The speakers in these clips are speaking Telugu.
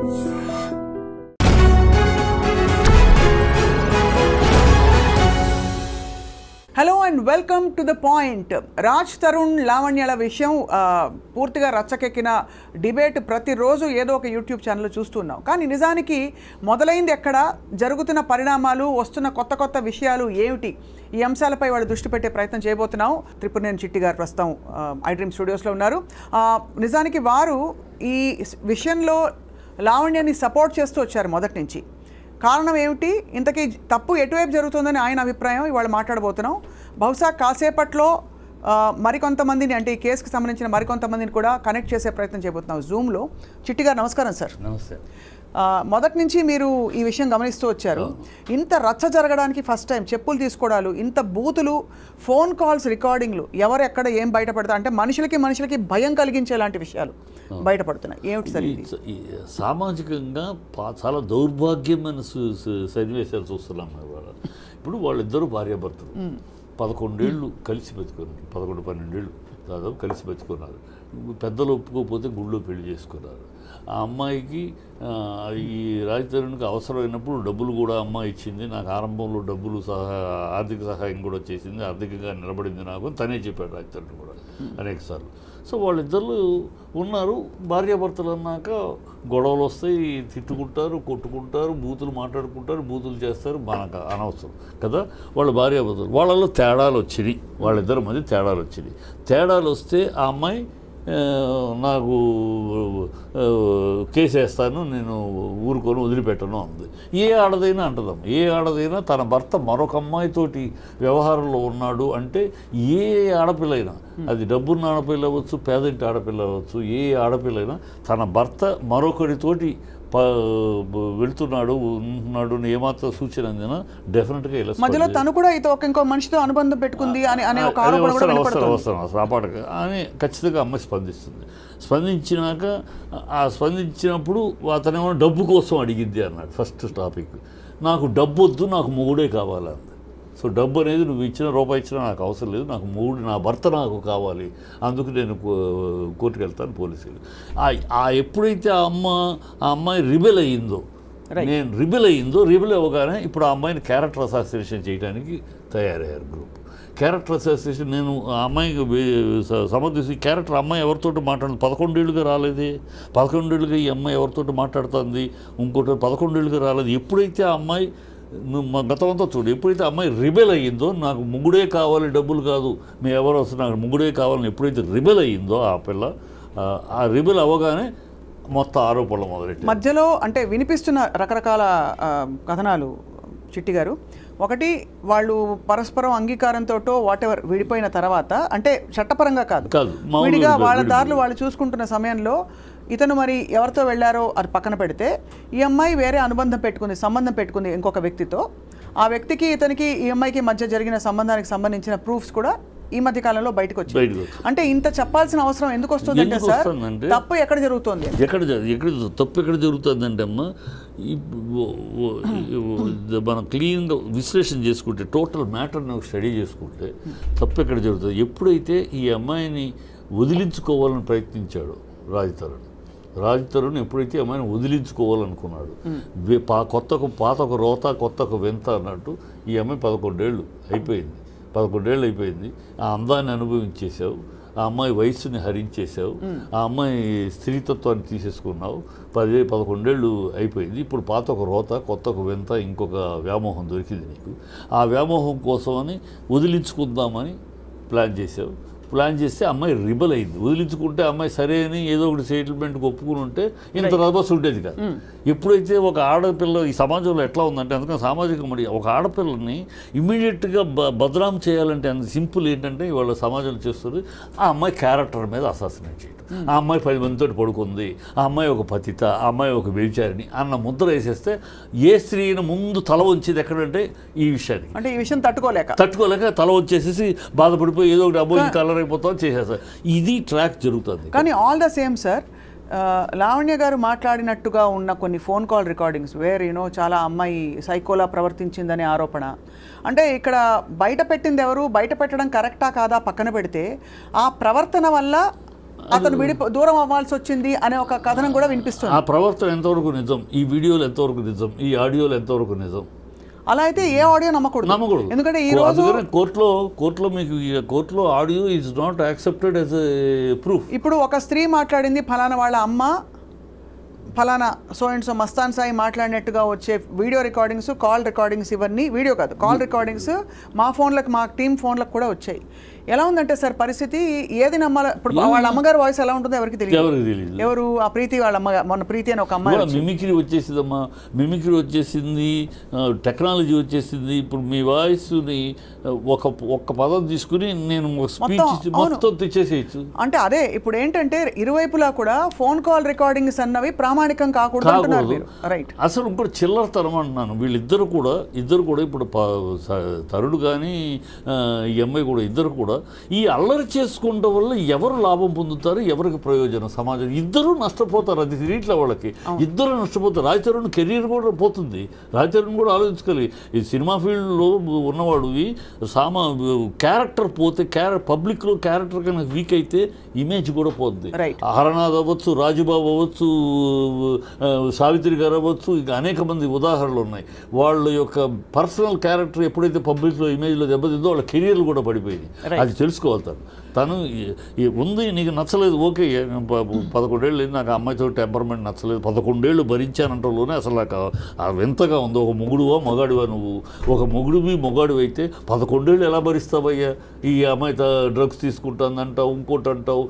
Hello and welcome to the point. Raj Tarun లావణ్యల విషయం పూర్తిగా రచ్చకెక్కిన డిబేట్ ప్రతిరోజు ఏదో ఒక యూట్యూబ్ ఛానల్లో చూస్తున్నాం. కానీ నిజానికి మొదలైంది ఎక్కడ, జరుగుతున్న పరిణామాలు, వస్తున్న కొత్త కొత్త విషయాలు ఏమిటి, ఈ అంశాలపై వాళ్ళు దృష్టి పెట్టే ప్రయత్నం చేయబోతున్నాం. త్రిపురనేని చిట్టి గారు ప్రస్తుతం ఐ డ్రీమ్ స్టూడియోస్లో ఉన్నారు. నిజానికి వారు ఈ విషయంలో లావణ్యాన్ని సపోర్ట్ చేస్తూ వచ్చారు మొదటి నుంచి. కారణం ఏమిటి, ఇంతకీ తప్పు ఎటువైపు జరుగుతుందని ఆయన అభిప్రాయం ఇవాళ మాట్లాడబోతున్నాం. బహుశా కాసేపట్లో మరికొంతమందిని, అంటే ఈ కేసుకి సంబంధించిన మరికొంతమందిని కూడా కనెక్ట్ చేసే ప్రయత్నం చేయబోతున్నాం జూమ్లో. చిట్టి గారు నమస్కారం సార్. నమస్తే. మొదటి నుంచి మీరు ఈ విషయం గమనిస్తూ వచ్చారు. ఇంత రచ్చ జరగడానికి ఫస్ట్ టైం చెప్పులు తీసుకోవడాలు, ఇంత బూతులు, ఫోన్ కాల్స్ రికార్డింగ్లు, ఎవరు ఎక్కడ ఏం బయటపడతారు అంటే మనుషులకి భయం కలిగించేలాంటి విషయాలు బయటపడుతున్నాయి. ఏమిటి సార్ ఇది? సామాజికంగా చాలా దౌర్భాగ్యమైన సన్నివేశాలు చూస్తున్నాం ఇవాళ. ఇప్పుడు వాళ్ళిద్దరూ భార్యాభర్తలు 11 ఏళ్ళు కలిసి బతుకున్నారు, 11-12 ఏళ్ళు దాదాపు కలిసి బతుకున్నారు. పెద్దలు ఒప్పుకోకపోతే గుళ్ళో పెళ్లి చేసుకున్నారు. ఆ అమ్మాయికి ఈ రాజ్ తరుణ్కి అవసరమైనప్పుడు డబ్బులు కూడా అమ్మాయి ఇచ్చింది, నాకు ఆరంభంలో డబ్బులు ఆర్థిక సహాయం కూడా చేసింది, ఆర్థికంగా నిలబడింది నాకు తనే చెప్పాడు రాజ్ తరుణ్ కూడా అనేకసార్లు. సో వాళ్ళిద్దరు ఉన్నారు. భార్యాభర్తలు అన్నాక గొడవలు వస్తాయి, తిట్టుకుంటారు, కొట్టుకుంటారు, బూతులు మాట్లాడుకుంటారు, బూతులు చేస్తారు, మనకు అనవసరం కదా. వాళ్ళ భార్యాభర్తలు వాళ్ళలో తేడాలు వచ్చినాయి, వాళ్ళిద్దరి మధ్య తేడాలు వచ్చినాయి. తేడాలు వస్తే ఆ అమ్మాయి నాకు కేసు వేస్తాను, నేను ఊరుకొని వదిలిపెట్టను అంది. ఏ ఆడదైనా అంటదాం, ఏ ఆడదైనా తన భర్త మరొక అమ్మాయితోటి వ్యవహారంలో ఉన్నాడు అంటే, ఏ ఆడపిల్లైనా, అది డబ్బున్న ఆడపిల్ల అవ్వచ్చు, పేదంటి ఆడపిల్ల అవ్వచ్చు, ఏ ఆడపిల్లైనా తన భర్త మరొకరితోటి వెళ్తున్నాడు ఉంటున్నాడు ఏమాత్రం సూచన అందినా డెఫినెట్గా ఇలా మధ్యలో తను కూడా ఇంకో మనిషితో అనుబంధం పెట్టుకుంది అనే ఒక ఆరోపణ కూడా అవసరం రాపాటగా అని ఖచ్చితంగా అమ్మాయి స్పందిస్తుంది. స్పందించినాక స్పందించినప్పుడు అతనేమో డబ్బు కోసం అడిగిద్ది అన్నాడు. ఫస్ట్ టాపిక్, నాకు డబ్బు వద్దు, నాకు మొగుడే కావాలంది. సో డబ్బు అనేది నువ్వు ఇచ్చిన రూపాయి ఇచ్చినా నాకు అవసరం లేదు, నాకు మొగుడు, నా భర్త నాకు కావాలి, అందుకు నేను కోర్టుకు వెళ్తాను పోలీసులు. ఎప్పుడైతే ఆ అమ్మాయి రిబెల్ అయ్యిందో, రిబెల్ అవ్వగానే ఇప్పుడు ఆ అమ్మాయిని క్యారెక్టర్ అసాసినేషన్ చేయడానికి తయారయ్యారు గ్రూప్. క్యారెక్టర్ అసాసినేషన్ నేను ఆ అమ్మాయికి సమర్థించి, క్యారెక్టర్ అమ్మాయి ఎవరితో మాట్లాడుతుంది, 11 ఏళ్ళుగా రాలేదే, 11 ఏళ్ళుగా ఈ అమ్మాయి ఎవరితో మాట్లాడుతుంది, ఇంకోటి 11 ఏళ్ళుగా రాలేదు. ఎప్పుడైతే ఆ అమ్మాయి గతమంతా చూడు, ఎప్పుడైతే అమ్మాయి రిబెల్ అయ్యిందో, నాకు ముగ్గుడే కావాలి డబ్బులు కాదు, మేము ఎవరు వస్తున్నా నాకు ముగ్గుడే కావాలని ఎప్పుడైతే రిబెల్ అయ్యిందో ఆ పిల్ల, ఆ రిబెల్ అవ్వగానే మొత్తం ఆరోపణలు మొదలెట్టాయి. మధ్యలో అంటే వినిపిస్తున్న రకరకాల కథనాలు చిట్టి గారు. ఒకటి, వాళ్ళు పరస్పరం అంగీకారంతో వాటెవర్ విడిపోయిన తర్వాత, అంటే చట్టపరంగా కాదు, విడిగా వాళ్ళ దారులు వాళ్ళు చూసుకుంటున్న సమయంలో ఇతను మరి ఎవరితో వెళ్ళారో అది పక్కన పెడితే, ఈ అమ్మాయి వేరే సంబంధం పెట్టుకుంది ఇంకొక వ్యక్తితో. ఆ వ్యక్తికి ఇతనికి ఈ అమ్మాయికి మధ్య జరిగిన సంబంధానికి సంబంధించిన ప్రూఫ్స్ కూడా ఈ మధ్య కాలంలో బయటకు వచ్చాయి. అంటే ఇంత చెప్పాల్సిన అవసరం ఎందుకు వస్తుందంటే సార్, తప్పు ఎక్కడ జరుగుతుంది, తప్పు ఎక్కడ జరుగుతుందంటే అమ్మా, మనం క్లీన్గా విశ్లేషణ చేసుకుంటే, టోటల్ మ్యాటర్ని స్టడీ చేసుకుంటే తప్పు ఎక్కడ జరుగుతుంది. ఎప్పుడైతే ఈ అమ్మాయిని వదిలించుకోవాలని ప్రయత్నించాడో రాజ్ తరుణ్ ఎప్పుడైతే అమ్మాయిని వదిలించుకోవాలనుకున్నాడు, పాత ఒక రోత కొత్త ఒక వింత అన్నట్టు ఈ అమ్మాయి 11 ఏళ్ళు అయిపోయింది. ఆ అందాన్ని అనుభవించేసావు, ఆ అమ్మాయి వయస్సుని హరించేసావు, ఆ అమ్మాయి స్త్రీతత్వాన్ని తీసేసుకున్నావు, 11 ఏళ్ళు అయిపోయింది. ఇప్పుడు పాత ఒక రోత కొత్త ఒక వింత, ఇంకొక వ్యామోహం దొరికింది నీకు. ఆ వ్యామోహం కోసమని వదిలించుకుందామని ప్లాన్ చేస్తే అమ్మాయి రిబల్ అయింది. వదిలించుకుంటే అమ్మాయి సరే అని ఏదో ఒకటి సెటిల్మెంట్కి ఒప్పుకుని ఉంటే ఇంత రభస్ ఉండేది కాదు. ఎప్పుడైతే ఒక ఆడపిల్ల ఈ సమాజంలో ఎట్లా ఉందంటే, అందుకని సామాజిక మరి ఒక ఆడపిల్లని ఇమ్మీడియట్గా బదనాం చేయాలంటే అంత సింపుల్ ఏంటంటే ఇవాళ సమాజంలో చేస్తుంది, ఆ అమ్మాయి క్యారెక్టర్ మీద అసాసినేట్ చేయడం, ఆ అమ్మాయి 10 మందితో పడుకుంది, ఆ అమ్మాయి ఒక పతిత, ఆ అమ్మాయి ఒక వ్యభిచారిణి అన్న ముద్ర వేసేస్తే ఏ స్త్రీని ముందు తల వంచేది ఎక్కడంటే ఈ విషయానికి, అంటే ఈ విషయం తట్టుకోలేక తల వచ్చేసేసి బాధపడిపోయి ఏదో ఒకటి అబ్బో కలర్ అయిపోతాం చేసేస్తారు. ఇది ట్రాక్ జరుగుతుంది. కానీ all the same sir, Lavanya గారు మాట్లాడినట్టుగా ఉన్న కొన్ని ఫోన్ కాల్ రికార్డింగ్స్ వేర్ చాలా అమ్మాయి సైకోలా ప్రవర్తించిందనే ఆరోపణ. అంటే ఇక్కడ బయట పెట్టింది ఎవరు, బయట పెట్టడం కరెక్టా కాదా పక్కన పెడితే, ఆ ప్రవర్తన వల్ల అతను దూరం అవ్వాల్సి వచ్చింది అనే ఒక కథనం కూడా వినిపిస్తుంది. ఆ ప్రవర్తన ఎంతవరకు నిజం, ఈ వీడియోలు ఎంతవరకు నిజం, ఈ ఆడియోలు ఎంతవరకు నిజం? అలా అయితే ఏ ఆడియో నమ్మకూడదు. ఎందుకంటే ఈ రోజు కోర్టులో audio is not accepted as a proof. ఇప్పుడు ఒక స్త్రీ మాట్లాడింది, ఫలానా వాళ్ళ అమ్మ ఫలానా so and so Mastan Sai మాట్లాడినట్టుగా వచ్చే వీడియో రికార్డింగ్స్, కాల్ రికార్డింగ్స్, ఇవన్నీ వీడియో కాదు కాల్ రికార్డింగ్స్ మా ఫోన్లకు, మా టీం ఫోన్లకు కూడా వచ్చాయి. ఎలా ఉందంటే సార్ పరిస్థితి, ఏది నమ్మాలి? ఇప్పుడు వాళ్ళ అమ్మగారి వాయిస్ ఎలా ఉంటుందో ఎవరికి తెలియదు. ఎవరు ఆ ప్రీతి వాళ్ళ అమ్మ, మొన్న ప్రీతి అని ఒక అమ్మాయి మిమిక్రీ వచ్చేసిందమ్మా, మిమిక్రీ వచ్చేసింది, టెక్నాలజీ వచ్చేసింది. ఇప్పుడు మీ వాయిస్ని ఒక్క పదం తీసుకుని నేను స్పీచ్ మొత్తం తెచ్చేసేయచ్చు. అంటే అదే ఇప్పుడు ఏంటంటే ఇరువైపులా కూడా ఫోన్ కాల్ రికార్డింగ్స్ అన్నవి ప్రామాణికం కాకూడదు. రైట్. అసలు ఇంకోటి చిల్లరతనం అంటున్నాను. వీళ్ళిద్దరు కూడా ఇప్పుడు తరుడు కానీ ఈ అమ్మాయి కూడా ఇద్దరు కూడా ఈ అల్లరి చేసుకోవడం వల్ల ఎవరు లాభం పొందుతారు, ఎవరికి ప్రయోజనం? సమాజం ఇద్దరు నష్టపోతారు. అది తిరిగిట్లా వాళ్ళకి ఇద్దరు నష్టపోతారు. రాజతరుణ్ కెరీర్ కూడా పోతుంది. రాజతరుణ్ కూడా ఆలోచించుకోవాలి. ఈ సినిమా ఫీల్డ్లో ఉన్నవాడు క్యారెక్టర్ పోతే, పబ్లిక్లో క్యారెక్టర్ కన్నా వీక్ అయితే ఇమేజ్ కూడా పోతుంది. హరనాథ్ అవ్వచ్చు, రాజుబాబు అవ్వచ్చు, సావిత్రి గారు అవ్వచ్చు, ఇంకా అనేక మంది ఉదాహరణలు ఉన్నాయి. వాళ్ళ యొక్క పర్సనల్ క్యారెక్టర్ ఎప్పుడైతే పబ్లిక్లో ఇమేజ్లో దెబ్బతిందో వాళ్ళ కెరీర్లు కూడా పడిపోయింది. అది తెలుసుకోవాలి. తను ఉంది, నీకు నచ్చలేదు, ఓకే, 11 ఏళ్ళు నాకు అమ్మాయితో టెంపర్మెంట్ నచ్చలేదు, 11 ఏళ్ళు భరించానంటలోనే అసలు నాకు వింతగా ఉంది. ఒక మొగుడువా మొగాడివా నువ్వు? ఒక మొగుడివి మొగాడివి అయితే 11 ఏళ్ళు ఎలా భరిస్తావయ్యా? ఈ అమ్మాయితో డ్రగ్స్ తీసుకుంటుంది అంటావు, ఇంకోటి అంటావు,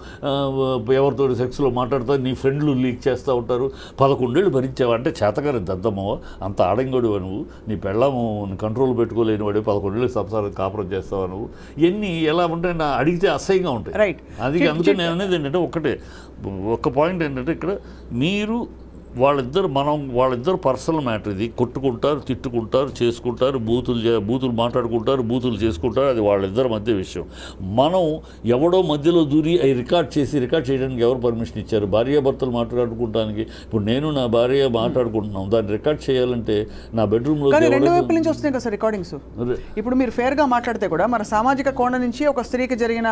ఎవరితో సెక్స్లో మాట్లాడతావు, నీ ఫ్రెండ్లు లీక్ చేస్తూ ఉంటారు. 11 ఏళ్ళు భరించావా అంటే చేతగానే దద్దమ్మవా? అంత ఆడంగోడివా నువ్వు? నీ పెళ్ళాము కంట్రోల్ పెట్టుకోలేని వాడి 11 ఏళ్ళు సంసారం కాపురం చేస్తావా నువ్వు? ఇవన్నీ ఎలా ఉంటాయి అడిగితే అసహ్యంగా ఉంటాయి. రైట్. అందుకే నేను అనేది ఏంటంటే ఒక్క పాయింట్ ఏంటంటే ఇక్కడ మీరు వాళ్ళిద్దరు పర్సనల్ మ్యాటర్. ఇది కొట్టుకుంటారు, తిట్టుకుంటారు, చేసుకుంటారు, బూతులు మాట్లాడుకుంటారు, బూతులు చేసుకుంటారు. అది వాళ్ళిద్దరి మధ్య విషయం. మనం ఎవడో మధ్యలో దూరి అవి రికార్డ్ చేయడానికి ఎవరు పర్మిషన్ ఇచ్చారు? భార్యాభర్తలు మాట్లాడుకోవడానికి. ఇప్పుడు నేను నా భార్య మాట్లాడుకుంటున్నాం, దాన్ని రికార్డ్ చేయాలంటే నా బెడ్రూమ్లో రెండు వైపుల నుంచి వస్తున్నాయి కదా సార్ రికార్డింగ్స్. ఇప్పుడు మీరు ఫేర్గా మాట్లాడితే కూడా మన సామాజిక కోణం నుంచి ఒక స్త్రీకి జరిగిన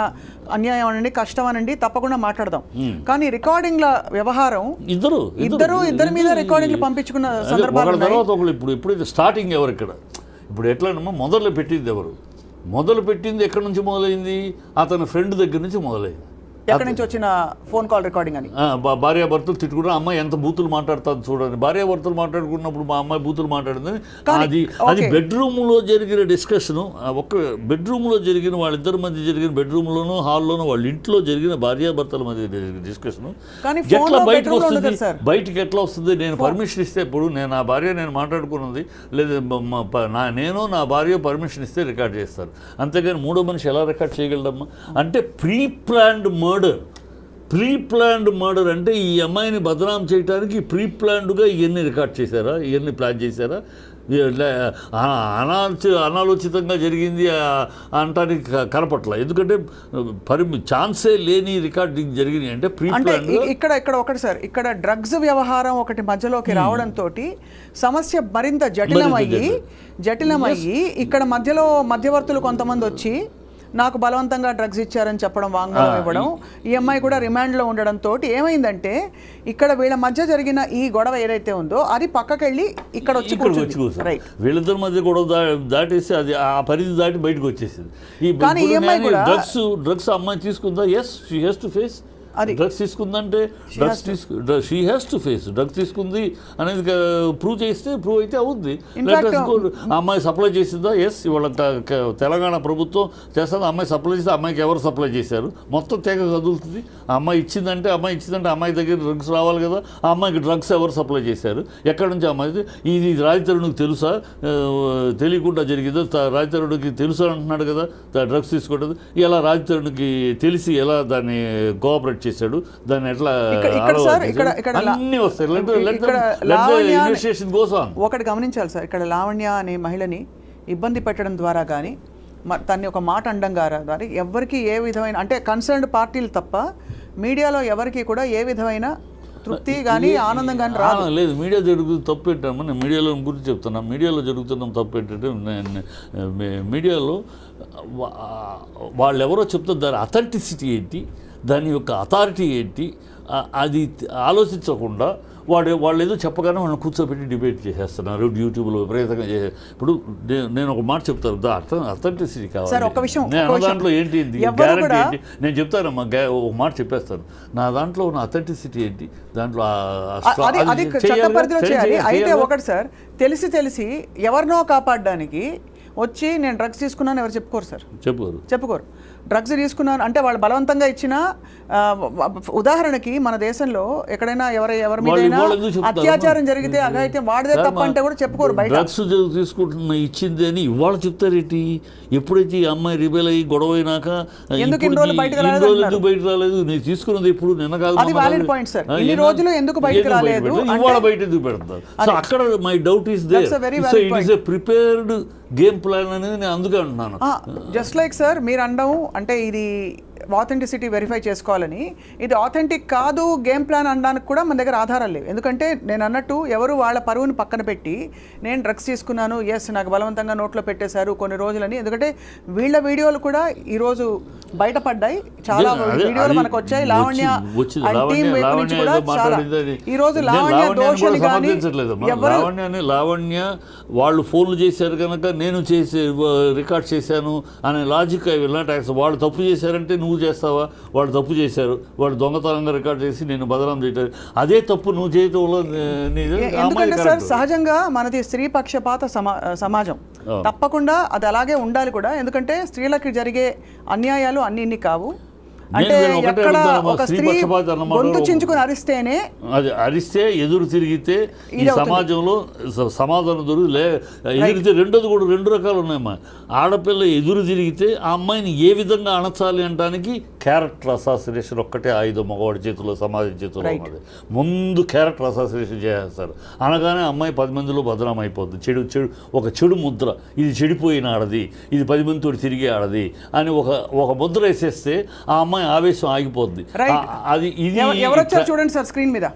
అన్యాయం అనండి, కష్టం అనండి, తప్పకుండా మాట్లాడదాం. కానీ రికార్డింగ్ల వ్యవహారం ఇద్దరు మీద రికార్డింగ్లు పంపించుకున్న సందర్భాలు తర్వాత ఒకళ్ళు. ఇప్పుడు స్టార్టింగ్ ఎవరు ఇక్కడ? ఇప్పుడు ఎట్లానమ్మా మొదలు పెట్టింది ఎక్కడి నుంచి మొదలైంది? అతని ఫ్రెండ్ దగ్గర నుంచి మొదలైంది. ఎక్కడి నుంచి వచ్చిన ఫోన్ కాల్ రికార్డింగ్ అని. భార్యాభర్తలు తిట్టుకుంటే అమ్మాయి ఎంత బూతులు మాట్లాడుతుంది చూడండి. భార్యాభర్తలు మాట్లాడుకున్నప్పుడు మా అమ్మాయి బూతులు మాట్లాడిందని అది బెడ్రూమ్లో జరిగిన డిస్కషను. ఒక బెడ్రూమ్లో జరిగిన వాళ్ళిద్దరి మధ్య జరిగిన బెడ్రూమ్లోనూ హాల్లోనూ వాళ్ళ ఇంట్లో జరిగిన భార్యాభర్తల మధ్య జరిగిన డిస్కషను ఎట్లా బయటకు వస్తుంది? బయటికి ఎట్లా వస్తుంది? నేను పర్మిషన్ ఇస్తే, ఇప్పుడు నా భార్య నేను మాట్లాడుకున్నది లేదా నేను నా భార్య పర్మిషన్ ఇస్తే రికార్డ్ చేస్తారు. అంతేగాని మూడో మనిషి ఎలా రికార్డ్ చేయగలడమ్మా? అంటే ప్రీ ప్లాన్డ్ మర్డర్ అంటే ఈ అమ్మాయిని బదనాం చేయడానికి ప్రీ ప్లాన్డ్గా ఇవన్నీ రికార్డ్ చేశారా? ఇవన్నీ ప్లాన్ చేశారా? అనాలోచితంగా జరిగింది అంటానికి కనపట్ల. ఎందుకంటే ఛాన్సే లేని రికార్డింగ్ జరిగినాయి అంటే ప్రీ ప్లాన్. ఇక్కడ ఒకటి సార్, ఇక్కడ డ్రగ్స్ వ్యవహారం ఒకటి మధ్యలోకి రావడంతో సమస్య మరింత జటిలమయ్యి ఇక్కడ మధ్యవర్తులు కొంతమంది వచ్చి నాకు బలవంతంగా డ్రగ్స్ ఇచ్చారని చెప్పడం, వాంగ్మూలం ఇవ్వడం, ఈ అమ్మాయి కూడా రిమాండ్లో ఉండడంతో ఏమైందంటే ఇక్కడ వీళ్ళ మధ్య జరిగిన ఈ గొడవ ఏదైతే ఉందో అది పక్కకెళ్ళి ఇక్కడ వచ్చి వీళ్ళిద్దరి మధ్య గొడవ దాటేసి అది ఆ పరిధి దాటి బయటకు వచ్చేసింది. కానీ ఈ అమ్మాయి కూడా డ్రగ్స్ అమ్మాయి తీసుకుందా? Yes, she has to face. Drugs తీసుకుందంటే she has to face. Drugs తీసుకుంది అనేది ప్రూవ్ అయితే అవుద్ది. అమ్మాయి సప్లై చేసిందా? ఎస్, ఇవాళ తెలంగాణ ప్రభుత్వం చేస్తుంది. అమ్మాయి సప్లై చేస్తే అమ్మాయికి ఎవరు సప్లై చేశారు? మొత్తం తెగ కదులుతుంది. అమ్మాయి ఇచ్చిందంటే అమ్మాయి దగ్గర డ్రగ్స్ రావాలి కదా. ఆ అమ్మాయికి డ్రగ్స్ ఎవరు సప్లై చేశారు? ఎక్కడి నుంచి అమ్మాయి? ఇది రాజతరుణ్కి తెలుసా? తెలియకుండా జరిగిందో? రాజతరుణ్కి తెలుసా అంటున్నాడు కదా డ్రగ్స్ తీసుకోవడం. ఇలా రాజతరుణ్కి తెలిసి ఎలా దాన్ని కోఆపరేట్ చేశాడు, దాన్ని ఎట్లా అన్ని వస్తాయి. ఒకటి గమనించాలి సార్, ఇక్కడ లావణ్య అనే మహిళని ఇబ్బంది పెట్టడం ద్వారా కానీ తన్ని ఒక మాట అండం కానీ ఎవరికి ఏ విధమైన అంటే కన్సర్న్డ్ పార్టీలు తప్ప మీడియాలో ఎవరికి కూడా ఏ విధమైన తృప్తి కానీ ఆనందం కానీ లేదు. మీడియా జరుగుతుంది తప్పు ఏంటమ్మా? నేను మీడియాలో గురించి చెప్తున్నా. మీడియాలో జరుగుతున్న తప్పు ఏంటంటే మీడియాలో వాళ్ళు ఎవరో చెప్తారు, దాని అథెంటిసిటీ ఏంటి, దాని యొక్క అథారిటీ ఏంటి, అది ఆలోచించకుండా వాళ్ళు ఏదో చెప్పగానే వాళ్ళని కూర్చోబెట్టి డిబేట్ చేసేస్తున్నారు యూట్యూబ్లో విపరీతంగా చేసే. ఇప్పుడు నేను ఒక మాట చెప్తాను, అథెంటిసిటీ కావాలి. నేను దాంట్లో ఏంటి గ్యారంటీ ఏంటి నేను చెప్తానమ్మా, ఒక మాట చెప్పేస్తాను. నా దాంట్లో ఉన్న అథెంటిసిటీ ఏంటి, దాంట్లో అయితే ఒకటి సార్, తెలిసి ఎవరినో కాపాడడానికి వచ్చి నేను డ్రగ్స్ తీసుకున్నాను ఎవరు చెప్పుకోరు సార్, చెప్పుకోరు. డ్రగ్స్ తీసుకున్నాను అంటే వాళ్ళు బలవంతంగా ఇచ్చిన, ఉదాహరణకి మన దేశంలో ఎక్కడైనా ఎవరి మీద అత్యాచారం జరిగితే అగైతే వాడిదే తప్ప అంటే కూడా చెప్పుకోరు. బయట డ్రగ్స్ తీసుకుంటున్న ఇచ్చింది అని ఇవాళ చెప్తారేంటి? ఎప్పుడైతే ఈ అమ్మాయి రిబెల్ అయ్యి గొడవ అయినాక ఎందుకు ఇన్ని రోజులు బయటకు రాలేదు, నేను తీసుకున్నది ఇప్పుడు నిన్న కాదు. అది వాలిడ్ పాయింట్ సార్. ఇన్ని రోజులు ఎందుకు బయటకు రాలేదు, ఇవాళ బయట ఎందుకు పెడతారు? సో అక్కడ my doubt is there. So it is a prepared game plan అనేది నేను అందుకే అంటున్నాను. జస్ట్ లైక్ సార్ మీరు అనడం అంటే ఇది ఆథెంటిసిటీ వెరిఫై చేసుకోవాలని, ఇది ఆథెంటిక్ కాదు గేమ్ ప్లాన్ అనడానికి కూడా మన దగ్గర ఆధారాలు లేవు. ఎందుకంటే నేను అన్నట్టు ఎవరు వాళ్ళ పరువుని పక్కన పెట్టి నేను డ్రగ్స్ తీసుకున్నాను, ఎస్ నాకు బలవంతంగా నోట్లో పెట్టేశారు కొన్ని రోజులని. ఎందుకంటే వీళ్ళ వీడియోలు కూడా ఈరోజు బయటపడ్డాయి, చాలా వీడియోలు మనకు వచ్చాయి. లావణ్య నుంచి కూడా చాలా ఈరోజు లావణ్య దోషులు కానీ లావణ్య వాళ్ళు ఫోన్లు చేశారు కనుక నేను రికార్డ్ చేశాను అనే logic I will not accept. వాళ్ళు తప్పు చేశారంటే నువ్వు చేస్తావా? వాళ్ళు తప్పు చేశారు, వాళ్ళు దొంగతనంగా రికార్డ్ చేసి నేను బదనాం చేయటం, అదే తప్పు నువ్వు చేయటంలో. ఎందుకంటే సార్ సహజంగా మనది స్త్రీ పక్షపాత సమాజం, తప్పకుండా అది అలాగే ఉండాలి కూడా. ఎందుకంటే స్త్రీలకి జరిగే అన్యాయాలు అన్ని కావు. అంటే ఎక్కడ ఒక స్త్రీ గొంతు చించుకుని అరిస్తే ఎదురు తిరిగితే ఈ సమాజంలో సమాధానం ఎదురితే రెండోది కూడా రెండు రకాలు ఉన్నాయమ్మా. ఆడపిల్ల ఎదురు తిరిగితే ఆ అమ్మాయిని ఏ విధంగా అణచాలి అనడానికి క్యారెక్టర్ అసాసినేషన్ ఒక్కటే ఆయుధం మగవాడి చేతిలో, సమాజం చేతిలో ఉన్నది. ముందు క్యారెక్టర్ అసాసినేషన్ చేస్తారు, అనగానే అమ్మాయి 10 మందిలో బదనాం అయిపోద్ది. ఒక చెడు ముద్ర, ఇది చెడిపోయిన ఆడది, ఇది 10 మందితో తిరిగే ఆడది అని ఒక ముద్ర వేసేస్తే ఆ అమ్మాయి ఆవేశం ఆగిపోద్ది. అది ఇది ఎవరొచ్చారు చూడండి సార్ స్క్రీన్ మీద.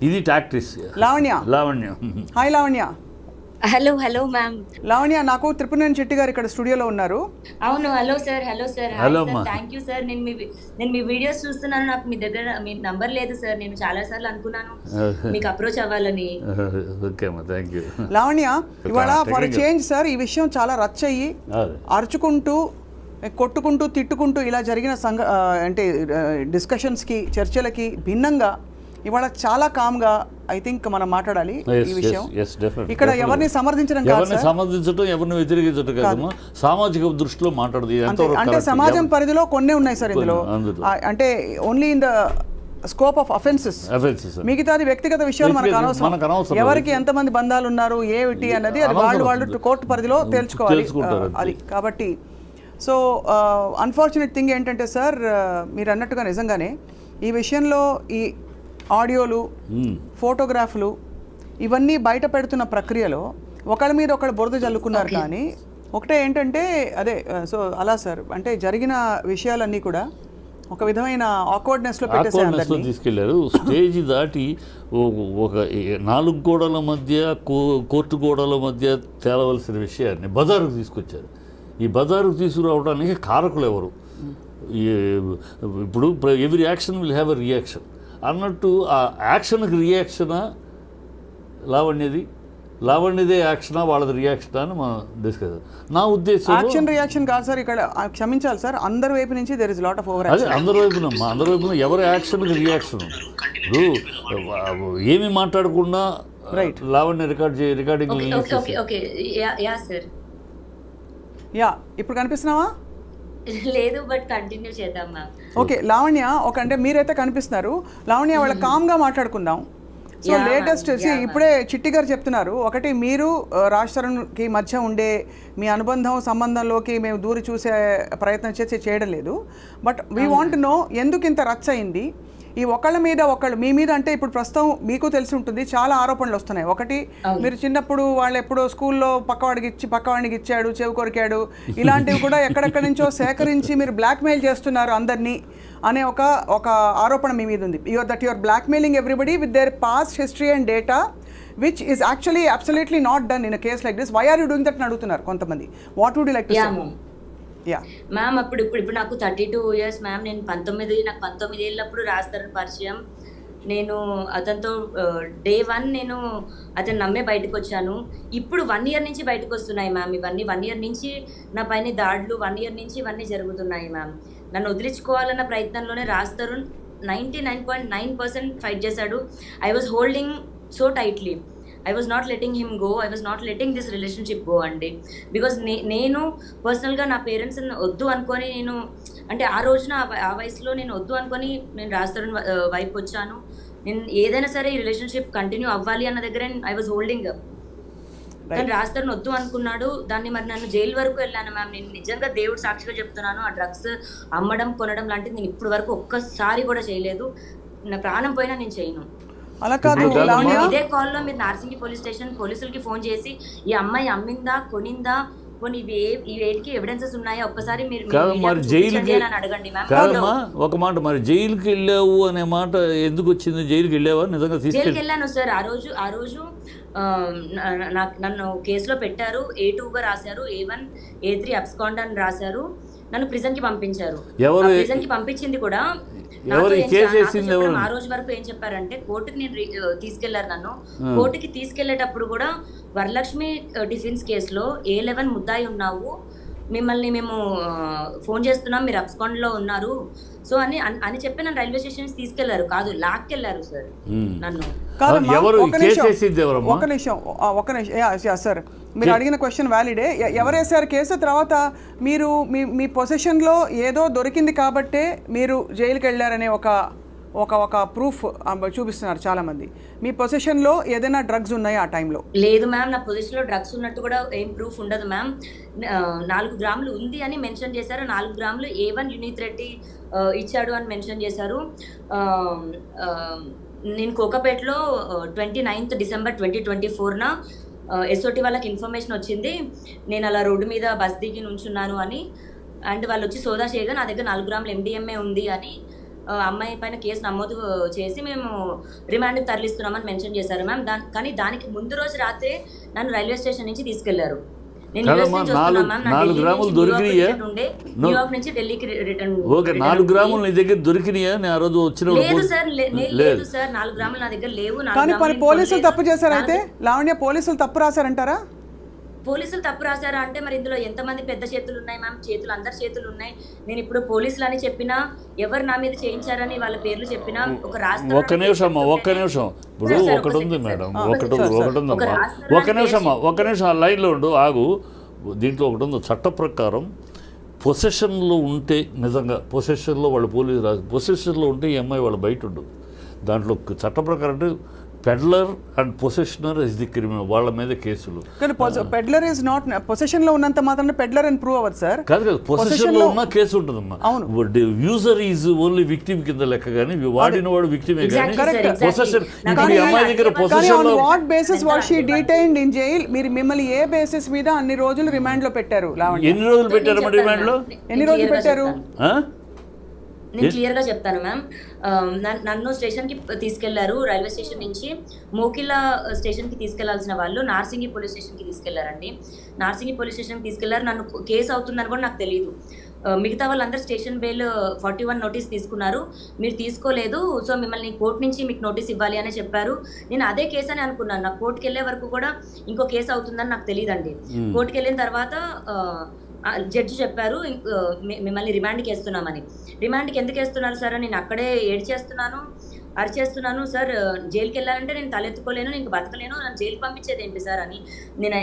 ఇది tactics. Lavanya. Hi Lavanya. Hello ma'am. Lavanya, నాకు త్రిపురనేని చెట్టి గారు ఇక్కడ స్టూడియోలో ఉన్నారు. అవును. Hello sir. Thank you sir. నేను మీ వీడియోస్ చూస్తున్నాను. నాకు మీ దగ్గర మీ నంబర్ లేదు సార్. నేను చాలా సార్లు అనుకున్నాను మీకు అప్రోచ్ అవ్వాలని. లావణ్య, ఇవాళ ఫర్ చేంజ్ సార్ ఈ విషయం చాలా రచ్చయ్యి అరుచుకుంటూ కొట్టుకుంటూ తిట్టుకుంటూ ఇలా జరిగిన అంటే డిస్కషన్స్కి చర్చలకి భిన్నంగా ఇవాళ చాలా కామ్గా ఐ థింక్ మనం మాట్లాడాలి ఈ విషయం. ఇక్కడ ఎవరిని సమర్థించడం ఎవరిని వ్యతిరేకించడం కాదు, సామాజిక దృష్టిలో మాట్లాడదు. అంటే సమాజం పరిధిలో కొన్ని ఉన్నాయి సార్ ఇందులో, అంటే only in the scope of offences. మిగతాది వ్యక్తిగత విషయాలు మనకు అనవసరం. ఎవరికి ఎంతమంది బంధాలు ఉన్నారు ఏమిటి అన్నది అది వాళ్ళు కోర్టు పరిధిలో తేల్చుకోవాలి అది. కాబట్టి సో అన్ఫార్చునేట్ థింగ్ ఏంటంటే సార్ మీరు అన్నట్టుగా నిజంగానే ఈ విషయంలో ఈ ఆడియోలు, ఫోటోగ్రాఫ్లు ఇవన్నీ బయట పెడుతున్న ప్రక్రియలో ఒకళ్ళ మీద ఒకళ్ళు బురద జల్లుకున్నారు. కానీ ఒకటే ఏంటంటే అదే సో అలా సార్ అంటే జరిగిన విషయాలన్నీ కూడా ఒక విధమైన ఆక్వర్డ్నెస్లో పెట్టేసారు, తీసుకెళ్లారు. స్టేజ్ దాటి ఒక 4 గోడల మధ్య, కోర్టు గోడల మధ్య తేలవలసిన విషయాన్ని బజారుకు తీసుకొచ్చారు. ఈ బజారుకు తీసుకురావడానికి కారకులు ఎవరు? ఇప్పుడు every action will have a reaction అన్నట్టు, ఆ యాక్షన్కి రియాక్షనా లావణ్యదే యాక్షనా వాళ్ళది రియాక్షనా అని మనం డిస్కస్. నా ఉద్దేశం యాక్షన్ రియాక్షన్ కాదు సార్, ఇక్కడ క్షమించాలి సార్, అందరి వైపు నుంచి there is lot of over action. అదే అందరి వైపున ఎవరి యాక్షన్కి రియాక్షన్. ఇప్పుడు ఏమి మాట్లాడకుండా లావణ్య రికార్డింగ్ ఇప్పుడు కనిపిస్తున్నావా? లేదు, బట్ కంటిన్యూ చేద్దాం మ్యామ్. ఓకే లావణ్య, అంటే మీరైతే కనిపిస్తున్నారు. లావణ్య, వాళ్ళ కామ్గా మాట్లాడుకుందాం. సో లేటెస్ట్ ఇప్పుడే చిట్టి గారు చెప్తున్నారు, ఒకటి మీరు రాజ్ తరుణ్కి మధ్య ఉండే మీ అనుబంధం సంబంధంలోకి మేము దూరి చూసే ప్రయత్నం చేయడం లేదు, బట్ వీ వాంట్ నో ఎందుకు ఇంత రచ్చ అయింది. ఈ ఒకళ్ళ మీద ఒకళ్ళు మీ మీద అంటే ఇప్పుడు ప్రస్తుతం మీకు తెలిసి ఉంటుంది చాలా ఆరోపణలు వస్తున్నాయి. ఒకటి, మీరు చిన్నప్పుడు వాళ్ళు ఎప్పుడో స్కూల్లో పక్కవాడికి ఇచ్చాడు, చెవి కొరికాడు, ఇలాంటివి కూడా ఎక్కడెక్కడి నుంచో సేకరించి మీరు బ్లాక్మెయిల్ చేస్తున్నారు అందరినీ అనే ఒక ఆరోపణ మీ మీద ఉంది. That your blackmailing everybody with their past history and data which is actually absolutely not done in a case like this. Why are you doing that అని అడుగుతున్నారు కొంతమంది. What would you like to say? Ma'am ఇప్పుడు నాకు 32 years మ్యామ్. నేను 19 ఏళ్ళప్పుడు రాస్తారు పరిచయం. నేను అతనితో day 1 నేను అతను నమ్మే బయటకు వచ్చాను. ఇప్పుడు 1 year నుంచి బయటకు వస్తున్నాయి మ్యామ్ ఇవన్నీ. 1 year నుంచి నా పైన దాడులు, 1 year నుంచి ఇవన్నీ జరుగుతున్నాయి మ్యామ్. నన్ను వదిలించుకోవాలన్న ప్రయత్నంలోనే రాస్తారు 99.9% ఫైట్ చేశాడు. I was holding so tightly. I was not letting him go. I was not letting this relationship go అండి. బికాజ్ నేను పర్సనల్గా నా పేరెంట్స్ని వద్దు అనుకొని నేను అంటే ఆ రోజున ఆ వయసులో నేను వద్దు అనుకొని నేను రాజతరుణ్ వైపు వచ్చాను. నేను ఏదైనా సరే ఈ రిలేషన్షిప్ కంటిన్యూ అవ్వాలి అన్న దగ్గర ఐ వాజ్ హోల్డింగ్ అప్. కానీ రాజతరుణ్ వద్దు అనుకున్నాడు. దాన్ని మరి నన్ను జైలు వరకు వెళ్ళాను మ్యామ్. నేను నిజంగా దేవుడు సాక్షిగా చెప్తున్నాను, ఆ డ్రగ్స్ అమ్మడం కొనడం లాంటిది నేను ఇప్పుడు వరకు ఒక్కసారి కూడా చేయలేదు. నా ప్రాణం పోయినా నేను చేయను. అలా కాదు, ఇదే కాల్లో మీరు నార్సింగి పోలీస్ స్టేషన్ పోలీసులకి ఫోన్ చేసి ఈ అమ్మాయి అమ్మిందా కొనిందా కొన్ని ఈ వేటికి ఎవిడెన్సెస్ ఉన్నాయా ఒక్కసారి మీరు అడగండి మ్యామ్. ఒక మాట, మరి జైలుకి వెళ్ళావు అనే మాట ఎందుకు వచ్చింది? జైలుకి వెళ్ళావా? నిజంగా జైలుకి వెళ్ళాను సార్. ఆ రోజు నన్ను కేసులో పెట్టారు. A2గా రాశారు, A1 A3 అబ్స్కాండ్ అని రాశారు. నన్ను ప్రిజన్ కి పంపించారు. ప్రిజన్ కి పంపించింది కూడా ఆ రోజు వరకు ఏం చెప్పారంటే కోర్టుకి నేను తీసుకెళ్లారు. నన్ను కోర్టుకి తీసుకెళ్లేటప్పుడు కూడా వరలక్ష్మి డిఫెన్స్ కేసులో A11 ముద్దాయి ఉన్నావు, మిమ్మల్ని మేము ఫోన్ చేస్తున్నాం, మీరు అబ్స్కాండ్ లో ఉన్నారు సో అని చెప్పి నన్ను రైల్వే స్టేషన్ తీసుకెళ్లారు. కాదు, లాక్కెళ్లారు సార్ నన్ను. ఒక నిమిషం సార్, మీరు అడిగిన క్వశ్చన్ వ్యాలిడే. ఎవరు వేసారు కేసు? తర్వాత మీరు మీ పొజిషన్లో ఏదో దొరికింది కాబట్టే మీరు జైలుకి వెళ్ళారనే ఒక ప్రూఫ్ చూపిస్తున్నారు చాలా మంది. మీ పొజిషన్లో ఏదైనా డ్రగ్స్ ఉన్నాయా ఆ టైంలో? లేదు మ్యామ్, నా పొజిషన్లో డ్రగ్స్ ఉన్నట్టు కూడా ఏం ప్రూఫ్ ఉండదు మ్యామ్. 4 గ్రాములు ఉంది అని మెన్షన్ చేశారు. 4 గ్రాములు A1 యునీత్ రెడ్డి ఇచ్చాడు అని మెన్షన్ చేశారు. నేను కోకాపేటలో 29th December 2024 SOT వాళ్ళకి ఇన్ఫర్మేషన్ వచ్చింది నేను అలా రోడ్డు మీద బస్ దిగి నుంచున్నాను అని. అండ్ వాళ్ళు వచ్చి సోదా చేయగా నా దగ్గర 4 గ్రాములు MDMA ఉంది అని అమ్మాయి పైన కేసు నమోదు చేసి మేము రిమాండ్కి తరలిస్తున్నామని మెన్షన్ చేశారు మ్యామ్. కానీ దానికి ముందు రోజు రాత్రే నన్ను రైల్వే స్టేషన్ నుంచి తీసుకెళ్లారు. నేను గ్రాములు దొరికినాయా? న్యూయార్క్ నుంచి ఢిల్లీకి రిటర్న్. ఓకే, 4 గ్రాములు నీ దగ్గర దొరికినాయా? నేను ఆ రోజు వచ్చిన లేదు సార్, లేదు సార్, 4 గ్రాములు నా దగ్గర లేవు. కానీ పోలీసులు తప్పు చేశారు. అయితే లావణ్య, పోలీసులు తప్పు రాశారంటారా? పోలీసులు తప్పు రాశారా అంటే మరి ఇందులో ఎంతమంది పెద్ద చేతులు ఉన్నాయి మ్యామ్? చేతులు అందరి చేతులు ఉన్నాయి. నేను ఇప్పుడు పోలీసులు అని చెప్పినా, ఎవరు నా మీద చేయించారని వాళ్ళ పేర్లు చెప్పినా, ఒక రాష్ట్రం. ఒక్క నిమిషం ఇప్పుడు ఒకటి ఉంది మేడం, ఒక్క నిమిషం ఆ లైన్లో ఉండు, ఆగు. దీంట్లో ఒకటి ఉంది, చట్ట ప్రకారం పొసెషన్లో ఉంటే, నిజంగా పొసెషన్లో వాళ్ళు పోలీసు రాసి పొసెషన్లో ఉంటే ఈ అమ్మాయి వాళ్ళు బయట ఉండదు. దాంట్లో చట్ట ప్రకారం అంటే peddler and possessioner is the criminal, వాళ్ళ మీద కేసులు. కానీ పెడ్లర్ ఇస్ నాట్ పొసెషన్ లో ఉన్నంత మాత్రం పెడ్లర్ అని ప్రూవ్ అవ్వదు సార్. కాదు, పొసెషన్ లో ఉన్న కేసు ఉంటుందమ్మా. యూజర్ ఈజ్ ఓన్లీ విక్టిమ్ కింద లెక్క, కానీ వాడిన వాడు విక్టిమే. కానీ పొసెషన్ అమ్మాయి దగ్గర పొసెషన్ లో what basis was she detained in jail? మీరు మిమ్మల్ని ఏ బేసిస్ మీద అన్ని రోజులు రిమాండ్ లో పెట్టారు? ఎన్ని రోజులు పెట్టారు రిమాండ్ లో? ఎన్ని రోజులు పెట్టారు? నేను క్లియర్గా చెప్తాను మ్యామ్. నన్ను స్టేషన్కి తీసుకెళ్లారు. రైల్వే స్టేషన్ నుంచి మోకిలా స్టేషన్కి తీసుకెళ్లాల్సిన వాళ్ళు నార్సింగి పోలీస్ స్టేషన్కి తీసుకెళ్లారండి. నార్సింగి పోలీస్ స్టేషన్కి తీసుకెళ్లారు. నన్ను కేసు అవుతుందని కూడా నాకు తెలియదు. మిగతా వాళ్ళందరూ స్టేషన్ బెయిల్ 41 నోటీస్ తీసుకున్నారు, మీరు తీసుకోలేదు, సో మిమ్మల్ని కోర్టు నుంచి మీకు నోటీస్ ఇవ్వాలి అని చెప్పారు. నేను అదే కేసు అని అనుకున్నాను. నాకు కోర్టుకి వెళ్ళే వరకు కూడా ఇంకో కేసు అవుతుందని నాకు తెలియదండి. కోర్టుకి వెళ్ళిన తర్వాత జడ్జి చెప్పారు మిమ్మల్ని రిమాండ్కి వేస్తున్నామని. రిమాండ్కి ఎందుకు వేస్తున్నారు సార్ అని నేను అక్కడే ఏడ్చేస్తున్నాను, అరిచేస్తున్నాను. సార్ జైలుకి వెళ్ళాలంటే నేను తలెత్తుకోలేను, నేను బతకలేను, నన్ను జైలుకి పంపించేది ఏంటి సార్ అని నేను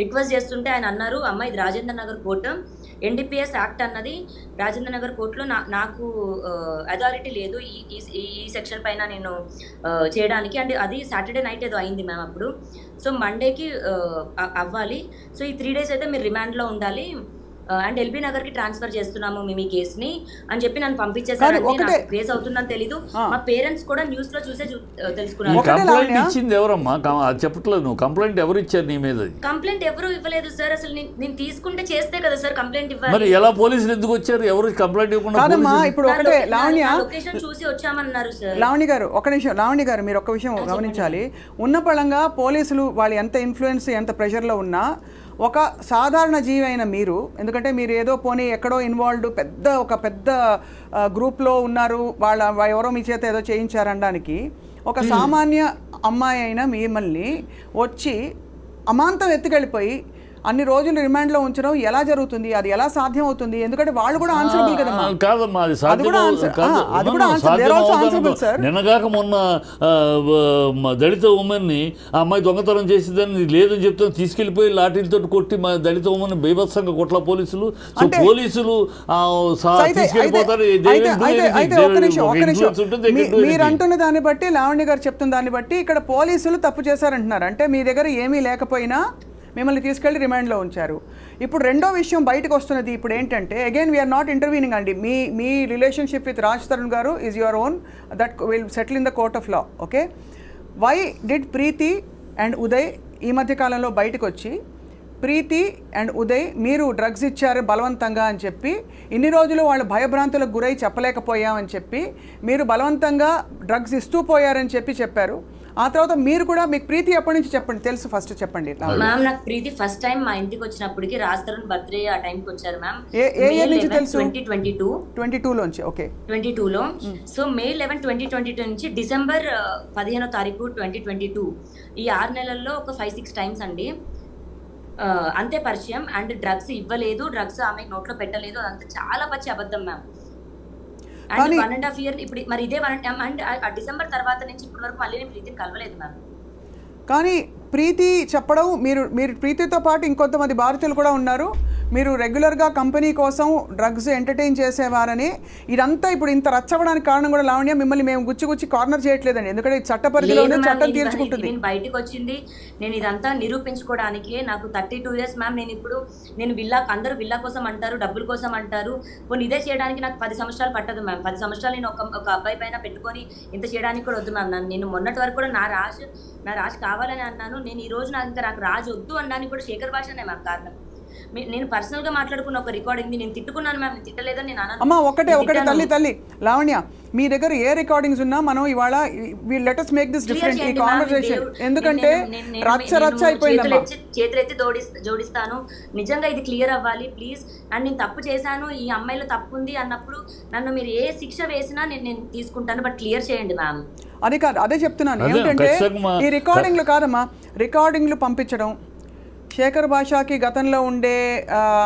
రిక్వెస్ట్ చేస్తుంటే ఆయన అన్నారు, అమ్మ ఇది Rajendra Nagar court, NDPS act అన్నది రాజేంద్ర నగర్ కోర్టులో నాకు అథారిటీ లేదు ఈ సెక్షన్ పైన నేను చేయడానికి. అండ్ అది సాటర్డే నైట్ ఏదో అయింది మ్యామ్ అప్పుడు. సో మండేకి అవ్వాలి. సో ఈ 3 days అయితే మీరు రిమాండ్లో ఉండాలి అండ్ ఎల్బీ నగర్కి ట్రాన్స్ఫర్ చేస్తున్నాము మేము ఈ కేసుని అని చెప్పి నన్ను పంపించేసారు. కేసు అవుతుందని తెలీదు. మా పేరెంట్స్ కూడా న్యూస్ లో చూసే తెలుసుకున్నారు. ఇచ్చింది ఎవరమ్మా? చెప్పట్లేదు నువ్వు. కంప్లైంట్ ఎవరు ఇచ్చారు నీ మీద? కంప్లైంట్ ఎవరు ఇవ్వలేదు సార్. అసలు నేను తీసుకుంటే చేస్తే కదా సార్ కంప్లైంట్ ఇవ్వాలి. మరి ఎలా పోలీసులు ఎందుకు వచ్చారు? ఎవరు కంప్లైంట్ ఇవ్వకుండా? ఇప్పుడు ఒకటే లావణ్య, లొకేషన్ చూసి వచ్చామన్నారు సార్. లావణ్య గారు ఒక నిమిషం, లావణ్య గారు మీరు ఒక విషయం గమనించాలి. ఉన్న పళంగా పోలీసులు వాళ్ళు ఎంత ఇన్ఫ్లుయెన్స్ ఎంత ప్రెషర్లో ఉన్నా ఒక సాధారణ జీవి అయిన మీరు, ఎందుకంటే మీరు ఏదో పోనీ ఎక్కడో ఇన్వాల్వ్డ్ ఒక పెద్ద గ్రూప్లో ఉన్నారు, ఎవరో మీ చేత ఏదో చేయించారనడానికి, ఒక సామాన్య అమ్మాయి అయిన మిమ్మల్ని వచ్చి అమాంతం ఎత్తుకెళ్ళిపోయి అన్ని రోజులు రిమాండ్లో ఉంచడం ఎలా జరుగుతుంది? అది ఎలా సాధ్యం అవుతుంది? ఎందుకంటే వాళ్ళు కూడా ఆన్సరబుల్ కదమ్మా. కాదమ్మా, అది సాధ్యం. నిన్నగాక మొన్న దళిత ఉమెన్ని ఆ అమ్మాయి దొంగతనం చేసేదని లేదని చెప్తాను తీసుకెళ్లిపోయి లాఠీలతో కొట్టి మా దళిత ఉమెన్ బీభత్సంగా కొట్ల పోలీసులు. పోలీసులు తీసుకెళ్ళిపోతారు. మీరు అంటున్న దాన్ని బట్టి, లావణ్య గారు చెప్తున్న దాన్ని బట్టి ఇక్కడ పోలీసులు తప్పు చేశారంటున్నారు. అంటే మీ దగ్గర ఏమీ లేకపోయినా మిమ్మల్ని తీసుకెళ్లి రిమాండ్లో ఉంచారు. ఇప్పుడు రెండో విషయం బయటకు వస్తున్నది ఇప్పుడు ఏంటంటే, అగైన్ వీఆర్ నాట్ ఇంటర్వ్యూనింగ్ అండి. మీ రిలేషన్షిప్ విత్ రాజ్ తరుణ్ గారు is your own, that will settle in the court of law. Okay, why did Preethi and Uday ఈ మధ్య కాలంలో బయటకు వచ్చి ప్రీతి అండ్ ఉదయ్ మీరు డ్రగ్స్ ఇచ్చారు బలవంతంగా అని చెప్పి, ఇన్ని రోజులు వాళ్ళు భయభ్రాంతులకు గురై చెప్పలేకపోయామని చెప్పి మీరు బలవంతంగా డ్రగ్స్ ఇస్తూ పోయారని చెప్పారు. ఆ తర్వాత మీరు కూడా, మీకు ప్రీతి ఎప్పటి నుంచి చెప్పండి తెలుసు, ఫస్ట్ చెప్పండి. మ్యామ్, నాకు ప్రీతి ఫస్ట్ టైం మా ఇంటికి వచ్చినప్పటికి రాజ్ తరుణ్ బర్త్డే ఆ టైంకి వచ్చారు మ్యామ్. ఏ ఇయర్ నుంచి తెలుసు? 2022 లోంచి. ఓకే, 22లో. సో May 11, 2022 నుంచి December 15వ తారీఖు 2022, ఈ 6 నెలల్లో ఒక 5-6 టైమ్స్ అండి అంతే పరిచయం. అండ్ డ్రగ్స్ ఇవ్వలేదు, డ్రగ్స్ ఆమె నోట్లో పెట్టలేదు, అదంతా చాలా పచ్చి అబద్ధం మ్యామ్. అండ్ 1.5 year ఇప్పుడు మరి ఇదే అండ్ డిసెంబర్ తర్వాత నుంచి ఇప్పటి వరకు మళ్ళీ నేను ప్రీతిని కలవలేదు మ్యామ్. కానీ ప్రీతి చెప్పడం, మీరు ప్రీతితో పాటు ఇంకొంతమంది భారతీయులు కూడా ఉన్నారు, మీరు రెగ్యులర్గా కంపెనీ కోసం డ్రగ్స్ ఎంటర్టైన్ చేసేవారని, ఇదంతా ఇప్పుడు ఇంత రచ్చవడానికి కారణం కూడా లావణ్య, మిమ్మల్ని మేము గుచ్చి కార్నర్ చేయట్లేదండి, ఎందుకంటే చట్ట పరిధిలోనే చట్టం తీర్చుకుంటుంది. నేను బయటకు వచ్చింది, నేను ఇదంతా నిరూపించుకోవడానికి. నాకు 32 years మ్యామ్. నేను అందరూ విల్లా కోసం అంటారు, డబ్బుల కోసం అంటారు. పోనీ ఇదే చేయడానికి నాకు 10 సంవత్సరాలు పట్టదు మ్యామ్. 10 సంవత్సరాలు నేను ఒక అబ్బాయి పైన పెట్టుకొని ఇంత చేయడానికి కూడా వద్దు మ్యామ్. నేను మొన్నటి వరకు కూడా నా రాజ్ కావాలని అన్నాను. నేను ఈ రోజు నాకు రాజు వద్దు అనడానికి కూడా శేఖర్ భాషనే మ్యామ్ కారణం. నేను పర్సనల్ గా మాట్లాడుకున్న ఒక రికార్డింగ్ నేను తిట్టుకున్నాను మ్యామ్, తిట్టలేదని నేను అన్నాను. అమ్మా ఒకటే తల్లి లావణ్య, మీ దగ్గర ఏ రికార్డింగ్స్ ఉన్నా మనం ఇవాళ let us make this different ఈ కాన్వర్సేషన్, ఎందుకంటే రచ్చ అయిపోయిందమ్మా. చేతులెత్తి జోడిస్తాను, నిజంగా ఇది క్లియర్ అవ్వాలి ప్లీజ్. అండ్ నేను తప్పు చేశాను, ఈ అమ్మాయిలో తప్పు ఉంది అన్నప్పుడు నన్ను మీరు ఏ శిక్ష వేసినా నేను తీసుకుంటాను, బట్ క్లియర్ చేయండి మ్యామ్. అది కాదు, అదే చెప్తున్నాను. ఏంటంటే ఈ రికార్డింగ్లు కాదమ్మా, రికార్డింగ్లు పంపించడం, శేఖర్ భాషకి గతంలో ఉండే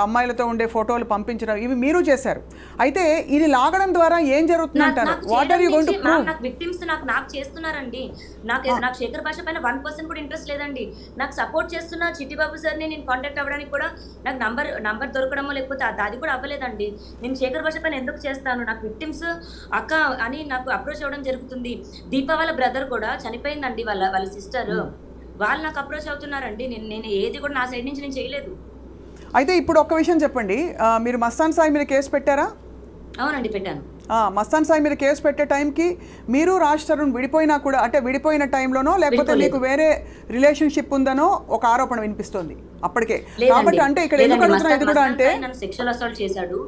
అమ్మాయిలతో ఉండే ఫోటోలు పంపించడం, ఇవి మీరు చేశారు. అయితే ఇది లాగడం ద్వారా ఏం జరుగుతుంది అంటారు? What are you going to prove? నాకు విక్టిమ్స్ నాకు చేస్తున్నారండి. నాకు శేఖర్ భాష పైన 1% కూడా ఇంట్రెస్ట్ లేదండి. నాకు సపోర్ట్ చేస్తున్న చిట్టిబాబు సార్ని నేను కాంటాక్ట్ అవ్వడానికి కూడా నాకు నంబర్ దొరకడమో లేకపోతే అది కూడా అవ్వలేదండి. నేను శేఖర్ భాష పైన ఎందుకు చేస్తాను? నాకు విక్టిమ్స్ అక్క అని నాకు అప్రోచ్ అవ్వడం జరుగుతుంది. దీపా వాళ్ళ బ్రదర్ కూడా చనిపోయిందండి, వాళ్ళ సిస్టర్, వాళ్ళు నాకు అప్రోచ్ అవుతున్నారండి. నేను ఏది కూడా నా సైడ్ నుంచి నేను చేయలేదు. అయితే ఇప్పుడు ఒక్క విషయం చెప్పండి, మీరు మస్తాన్ సాయి మీద కేసు పెట్టారా? అవునండి, పెట్టాను. మస్తాన్ సాయి మీద కేసు పెట్టే టైంకి మీరు రాజ్ తరుణ్ విడిపోయినా కూడా, అంటే విడిపోయిన టైంలోనో లేకపోతే మీకు వేరే రిలేషన్షిప్ ఉందనో ఒక ఆరోపణ వినిపిస్తుంది అప్పటికే. కాబట్టి అంటే ఇక్కడ ఎందుకు అడుగుతున్నా, ఇది కూడా అంటే నన్ను సెక్షువల్ అసాల్ట్ చేశాడు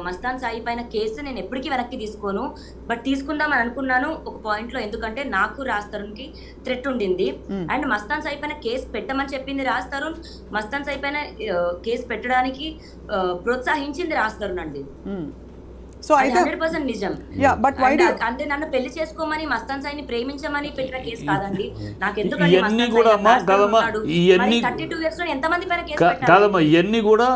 మస్తాన్ సాయి పైన కేసు నేను ఎప్పటికీ వెనక్కి తీసుకోను, బట్ తీసుకుందాం అని అనుకున్నాను ఒక పాయింట్ లో. ఎందుకంటే నాకు రాజ్ తరుణ్ కి థ్రెట్ ఉండింది అండ్ మస్తాన్ సాయి పైన కేసు పెట్టమని చెప్పింది రాజ్ తరుణ్, మస్తాన్ సాయి పైన కేసు పెట్టడానికి ప్రోత్సహించింది రాజ్ తరుణ్ అండి. సో అయితే 100% నిజం. అంటే నన్ను పెళ్లి చేసుకోమని మస్తాన్ సాయిని ప్రేమించమని పెట్టిన కేసు కాదండి. నాకు ఎందుకంటే 32 years లో ఎంతమంది పైన కేసు పెట్టారు కాదమ్మా, ఇవన్నీ కూడా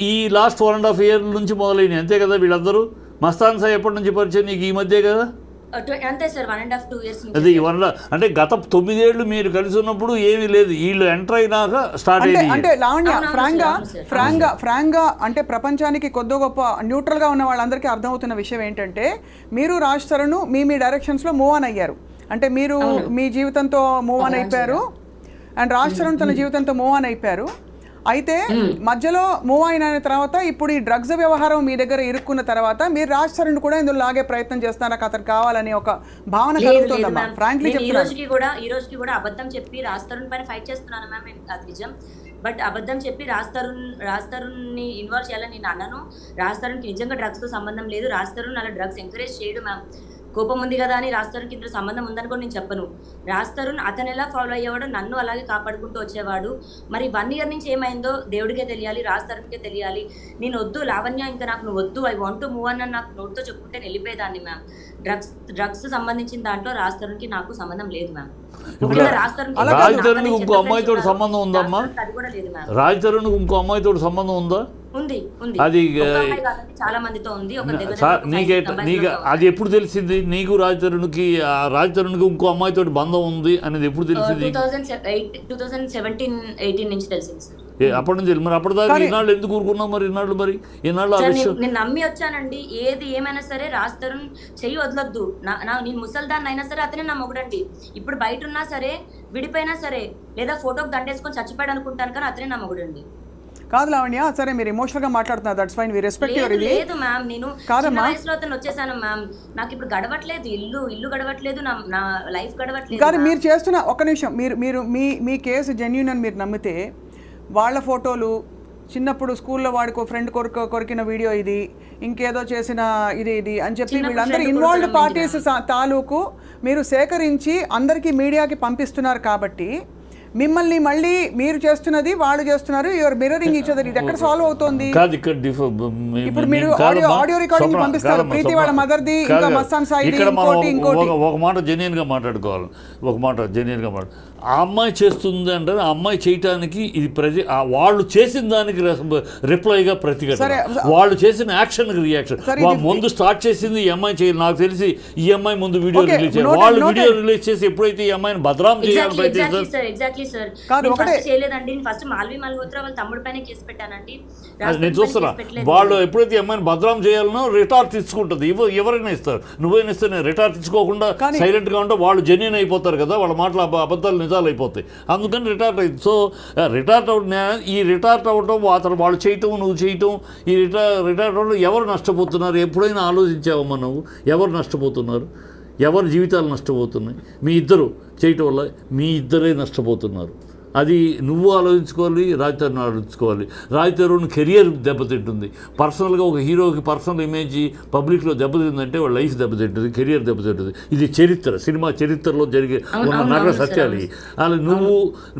ఈ లాస్ట్ 1.5 years నుంచి మొదలైనవి అంతే కదా. వీళ్ళందరూ మస్తాన్ సాయి ఎప్పటి నుంచి పరిచయం? నీకు ఈ మధ్య కదా? అంతే సార్, 1.5-2 years అది అంటే గత 9 ఏళ్ళు మీరు కలిసి ఉన్నప్పుడు ఏమీ లేదు, వీళ్ళు ఎంటర్ అయినాక స్టార్ట్ అయ్యింది. అంటే లావణ్య ఫ్రాంక్గా అంటే ప్రపంచానికి కొద్ది గొప్ప న్యూట్రల్గా ఉన్న వాళ్ళందరికీ అర్థమవుతున్న విషయం ఏంటంటే, మీరు రాజ్ తరుణ్ మీ డైరెక్షన్స్లో మూవ్ ఆన్ అయ్యారు. అంటే మీరు మీ జీవితంతో మూవ్ ఆన్ అయిపోయారు అండ్ రాజ్ తరుణ్ తన జీవితంతో మూవ్ ఆన్ అయిపోయారు. అయితే మధ్యలో మూవ్ అయిన తర్వాత ఇప్పుడు ఈ డ్రగ్స్ వ్యవహారం మీ దగ్గర ఇరుక్కున్న తర్వాత మీరు రాజ్ తరుణ్ కూడా ఇందులో లాగే ప్రయత్నం చేస్తారా, అతను కావాలని ఒక భావన కలుగుతుందమ్మా? ఫ్రాంక్లీ చెప్తున్నాను, ఈ రోజుకి కూడా అబద్ధం చెప్పి రాజ్ తరుణ్ పైన ఫైట్ చేస్తున్నాను మ్యామ్. అది నిజం, బట్ అబద్ధం చెప్పి రాజ్ తరుణ్ ని ఇన్వాల్వ్ చేయాలని నేను అన్నాను. రాజ్ తరుణ్కి నిజంగా డ్రగ్స్ తో సంబంధం లేదు. రాజ్ తరుణ్ అలా డ్రగ్స్ ఎంకరేజ్ చేయడు మ్యామ్. కోపం ఉంది కదా అని రాజ్ తరుణ్కి ఇందులో సంబంధం ఉందని కూడా నేను చెప్పను. రాజ్ తరుణ్ అతను ఎలా ఫాలో అయ్యేవాడు, నన్ను అలాగే కాపాడుకుంటూ వచ్చేవాడు. మరి 1 year నుంచి ఏమైందో దేవుడికే తెలియాలి, రాజ్ తరుణ్కే తెలియాలి. నేను వద్దు లావణ్య, ఇంకా నాకు నువ్వు వద్దు, ఐ వాంట్ టు మూవ్ అని నాకు నోట్తో చెప్పుకుంటే వెళ్ళిపోయేదాన్ని మ్యామ్. డ్రగ్స్ సంబంధించిన దాంట్లో రాజ్ తరుణ్కి నాకు సంబంధం లేదు మ్యామ్. రాజ్ తరుణ్కి ఇంకో అమ్మాయితో సంబంధం ఉందమ్మా? రాజ్ తరుణ్కి ఇంకో అమ్మాయితో సంబంధం ఉందా? అది చాలా మందితో ఉంది. నీకు అది ఎప్పుడు తెలిసింది? నీకు రాజ్ తరుణ్కి ఇంకో అమ్మాయితో బంధం ఉంది అనేది ఎప్పుడు తెలిసింది? 2017-18 నుంచి తెలిసింది సార్. అప్పటి నుంచి మరి అప్పటిదాకా ఈనాళ్ళు ఎందుకు ఊరుకున్నావు? మరి ఈనాళ్ళు నేను నమ్మి వచ్చానండి. ఏది ఏమైనా సరే రాజ్ తరుణ్ చెయ్యి వదలొద్దు, నేను ముసల్దాన్ని అయినా సరే అతనే నా మొగుడండి. ఇప్పుడు బయట ఉన్నా సరే, విడిపోయినా సరే, లేదా ఫోటోకి దండేసుకొని చచ్చిపోయాడు అనుకుంటాను, కానీ అతనే నా మొగుడండి. కాదు లావణ్య, సరే మీరు ఎమోషనల్ గా మాట్లాడుతున్నారు, that's fine, we respect your ఇది. లేదు మ్యామ్, నేను చిన్న వయసులో అతను వచ్చేసాను మ్యామ్. నాకు ఇప్పుడు గడవట్లేదు, ఇల్లు గడవట్లేదు, నా లైఫ్ గడవట్లేదు. కానీ మీరు చేస్తున్న ఒక్క నిమిషం, మీరు మీ కేసు జెన్యూన్ అని మీరు నమ్మితే వాళ్ళ ఫోటోలు, చిన్నప్పుడు స్కూల్లో వాడికో ఫ్రెండ్ కొరికిన వీడియో ఇది, ఇంకేదో చేసిన ఇది అని చెప్పి వీళ్ళందరూ ఇన్వాల్వ్డ్ పార్టీస్ తాలూకు మీరు సేకరించి అందరికీ మీడియాకి పంపిస్తున్నారు. కాబట్టి మిమ్మల్ని మళ్ళీ మీరు చేస్తున్నది వాళ్ళు చేస్తున్నారు, యువర్ మిర్రరింగ్ ఈచ్ అదర్. ఇది ఎక్కడ సాల్వ్ అవుతుంది? ఇప్పుడు మీరు ఆడియో రికార్డింగ్ పంపిస్తారు, ప్రీతి వాళ్ళ మదర్ది, ఇంకా మస్తాన్ సాయిది, ఇంకోటి. ఒక మాట జెన్యూన్ గా మాట్లాడుకోవాలి, ఆ అమ్మాయి చేస్తుంది అంటే ఆ అమ్మాయి చేయటానికి ఇది వాళ్ళు చేసిన దానికి రిప్లైగా ప్రతిఘటన, వాళ్ళు చేసిన యాక్షన్కి రియాక్షన్. ముందు స్టార్ట్ చేసింది ఈ అమ్మాయి చేయాలి, నాకు తెలిసి ఈ అమ్మాయి ముందు వీడియో రిలీజ్ చేయాలి. వాళ్ళు వీడియో రిలీజ్ చేసి ఎప్పుడైతే ఈ అమ్మాయిని బదనాం చేయాలని ప్రయత్నిస్తారు. నేను చూస్తున్నా, వాళ్ళు ఎప్పుడైతే అమ్మాయిని భద్రం చేయాలనో రిటార్ట్ తీసుకుంటుంది. ఎవరైనా ఇస్తారు, నువ్వైనా ఇస్తే నేను రిటార్ట్ తీసుకోకుండా సైలెంట్ గా ఉంటే వాళ్ళు జెన్యూన్ అయిపోతారు కదా, వాళ్ళ మాటలు అబద్ధాలు నిజాలు అయిపోతాయి. అందుకని రిటార్ట్ అయింది. సో రిటార్ట్ అవడం అతను వాళ్ళు చేయటం, నువ్వు చేయటం, ఈ రిటార్ట్ అవడం ఎవరు నష్టపోతున్నారు? ఎప్పుడైనా ఆలోచించావమ్మా నువ్వు? ఎవరు నష్టపోతున్నారు? ఎవరి జీవితాలు నష్టపోతున్నాయి? మీ ఇద్దరు చేయటం వల్ల మీ ఇద్దరే నష్టపోతున్నారు. అది నువ్వు ఆలోచించుకోవాలి, రాజ్ తరుణ్ ఆలోచించుకోవాలి. రాజ్ తరుణ్ కెరియర్ దెబ్బతింటుంది. పర్సనల్గా ఒక హీరోకి పర్సనల్ ఇమేజ్ పబ్లిక్లో దెబ్బతిందంటే వాళ్ళ లైఫ్ దెబ్బతింటుంది, కెరియర్ దెబ్బతింటుంది. ఇది చరిత్ర, సినిమా చరిత్రలో జరిగే ఉన్న నగర సత్యాలు. అలా నువ్వు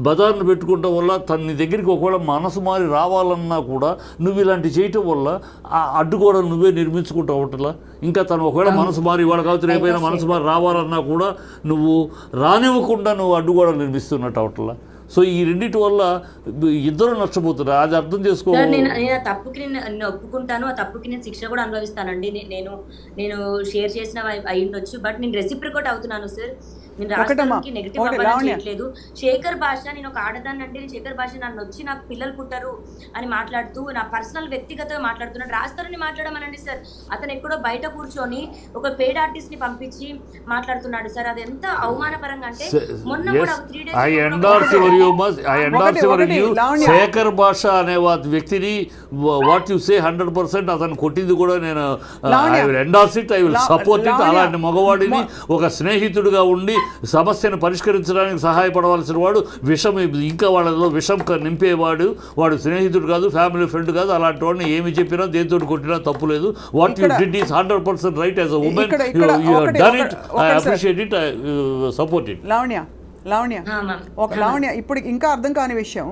బజార్ను పెట్టుకోవడం వల్ల నీ దగ్గరికి ఒకవేళ మనసు మారి రావాలన్నా కూడా నువ్వు ఇలాంటి చేయటం వల్ల ఆ అడ్డుగోడలు నువ్వే నిర్మించుకుంటూ అవటలా. ఇంకా తను ఒకవేళ మనసు మారి వాళ్ళ కావచ్చు రేపైనా మనసు మారి రావాలన్నా కూడా నువ్వు రానివ్వకుండా నువ్వు అడ్డుగోడలు నిర్మిస్తున్నట్టు అవటలా. సో ఈ రెండింటి వల్ల ఇద్దరు నష్టపోతున్నారు. అది అర్థం చేసుకోవాలి. నేను ఆ తప్పుకి నేను ఒప్పుకుంటాను, ఆ తప్పుకి నేను శిక్ష కూడా అనుభవిస్తానండి. నేను షేర్ చేసిన అయి ఉండొచ్చు, బట్ నేను రెసిప్రికేట్ అవుతున్నాను సార్. నేను రాష్ట్రానికి నెగిటివ్ అవ్వాలని చేయట్లేదు. శేఖర్ భాష, నేను ఒక ఆడదాన్ని అంటే శేఖర్ భాష నన్ను వచ్చి నాకు పిల్లలు పుట్టరు అని మాట్లాడుతూ నా పర్సనల్ వ్యక్తిగతంగా మాట్లాడుతున్నాడు. రాస్తారని మాట్లాడమనండి సార్. అతను ఎక్కడో బయట కూర్చొని ఒక పెయిడ్ ఆర్టిస్ట్ ని పంపించి మాట్లాడుతున్నాడు సార్. అది ఎంత అవమానపరంగా అంటే మొన్న కూడా 3 days శేఖర్ భాష అనే వ్యక్తిని వాట్ యు సే 100% అతను కొట్టింది కూడా నేను I will endorse it, I will support it. అలాంటి మగవాడిని ఒక స్నేహితుడిగా ఉండి సమస్యను పరిష్కరించడానికి సహాయపడవలసిన వాడు విషం, ఇంకా వాళ్ళలో విషం నింపేవాడు వాడు స్నేహితుడు కాదు, ఫ్యామిలీ ఫ్రెండ్ కాదు. అలాంటి వాడిని ఏమి చెప్పినా దేంతో కొట్టినా తప్పు లేదు. What you did is 100% right as a woman. You have done it, I appreciate it, I support it. Lavanya ఇప్పుడు ఇంకా అర్థం కాని విషయం,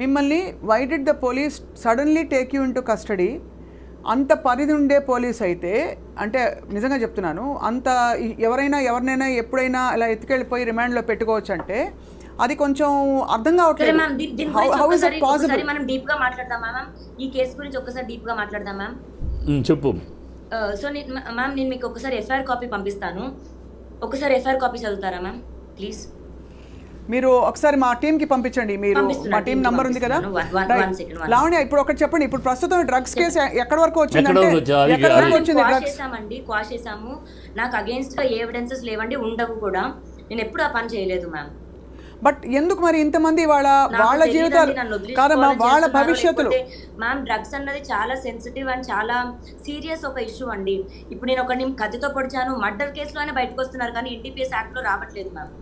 మిమ్మల్ని why did the police suddenly take you into custody? అంత పరిధి ఉండే పోలీస్ అయితే, అంటే నిజంగా చెప్తున్నాను, అంత ఎవరినైనా ఎప్పుడైనా ఇలా ఎత్తుకెళ్ళిపోయి రిమాండ్లో పెట్టుకోవచ్చు అంటే అది కొంచెం అర్థం కావట్లేదు. మనం డీప్ గా మాట్లాడదాం మ్యామ్, ఈ కేసు గురించి ఒక్కసారి డీప్ గా మాట్లాడదాం మ్యామ్. చెప్పు. సో మ్యామ్ నేను మీకు ఒకసారి ఎఫ్ఐఆర్ కాపీ పంపిస్తాను, ఒకసారి ఎఫ్ఐఆర్ కాపీ చదువుతారా మ్యామ్ ప్లీజ్? మీరు ఒకసారి మా టీంకి పంపించండి. మీరు మా టీం నంబర్ ఉంది కదా లావణ్య. ఇప్పుడు ఒకటి చెప్పండి, ఇప్పుడు ప్రస్తుతం డ్రగ్స్ కేసు ఎక్కడి వరకు వచ్చిందండి? క్వాష్ చేసాము. నాకు అగేన్స్ట్ గా ఎవిడెన్సెస్ లేవండి, ఉండవు కూడా. నేను ఎప్పుడు ఆ పని చేయలేదు మ్యామ్. బట్ ఎందుకు మరి ఇంతమంది వాళ్ళ జీవితాలు కాదమ్మా, వాళ్ళ భవిష్యత్తులు మ్యామ్? డ్రగ్స్ అన్నది చాలా సెన్సిటివ్ అండ్ చాలా సీరియస్ ఒక ఇష్యూ అండి. ఇప్పుడు నేను ఒకరిని కత్తితో పొడిచాను, మర్డర్ కేసులోనే బయటకు వస్తున్నారు, కానీ ఎన్డీపీఎస్ యాక్ట్ లో రావట్లేదు మ్యామ్.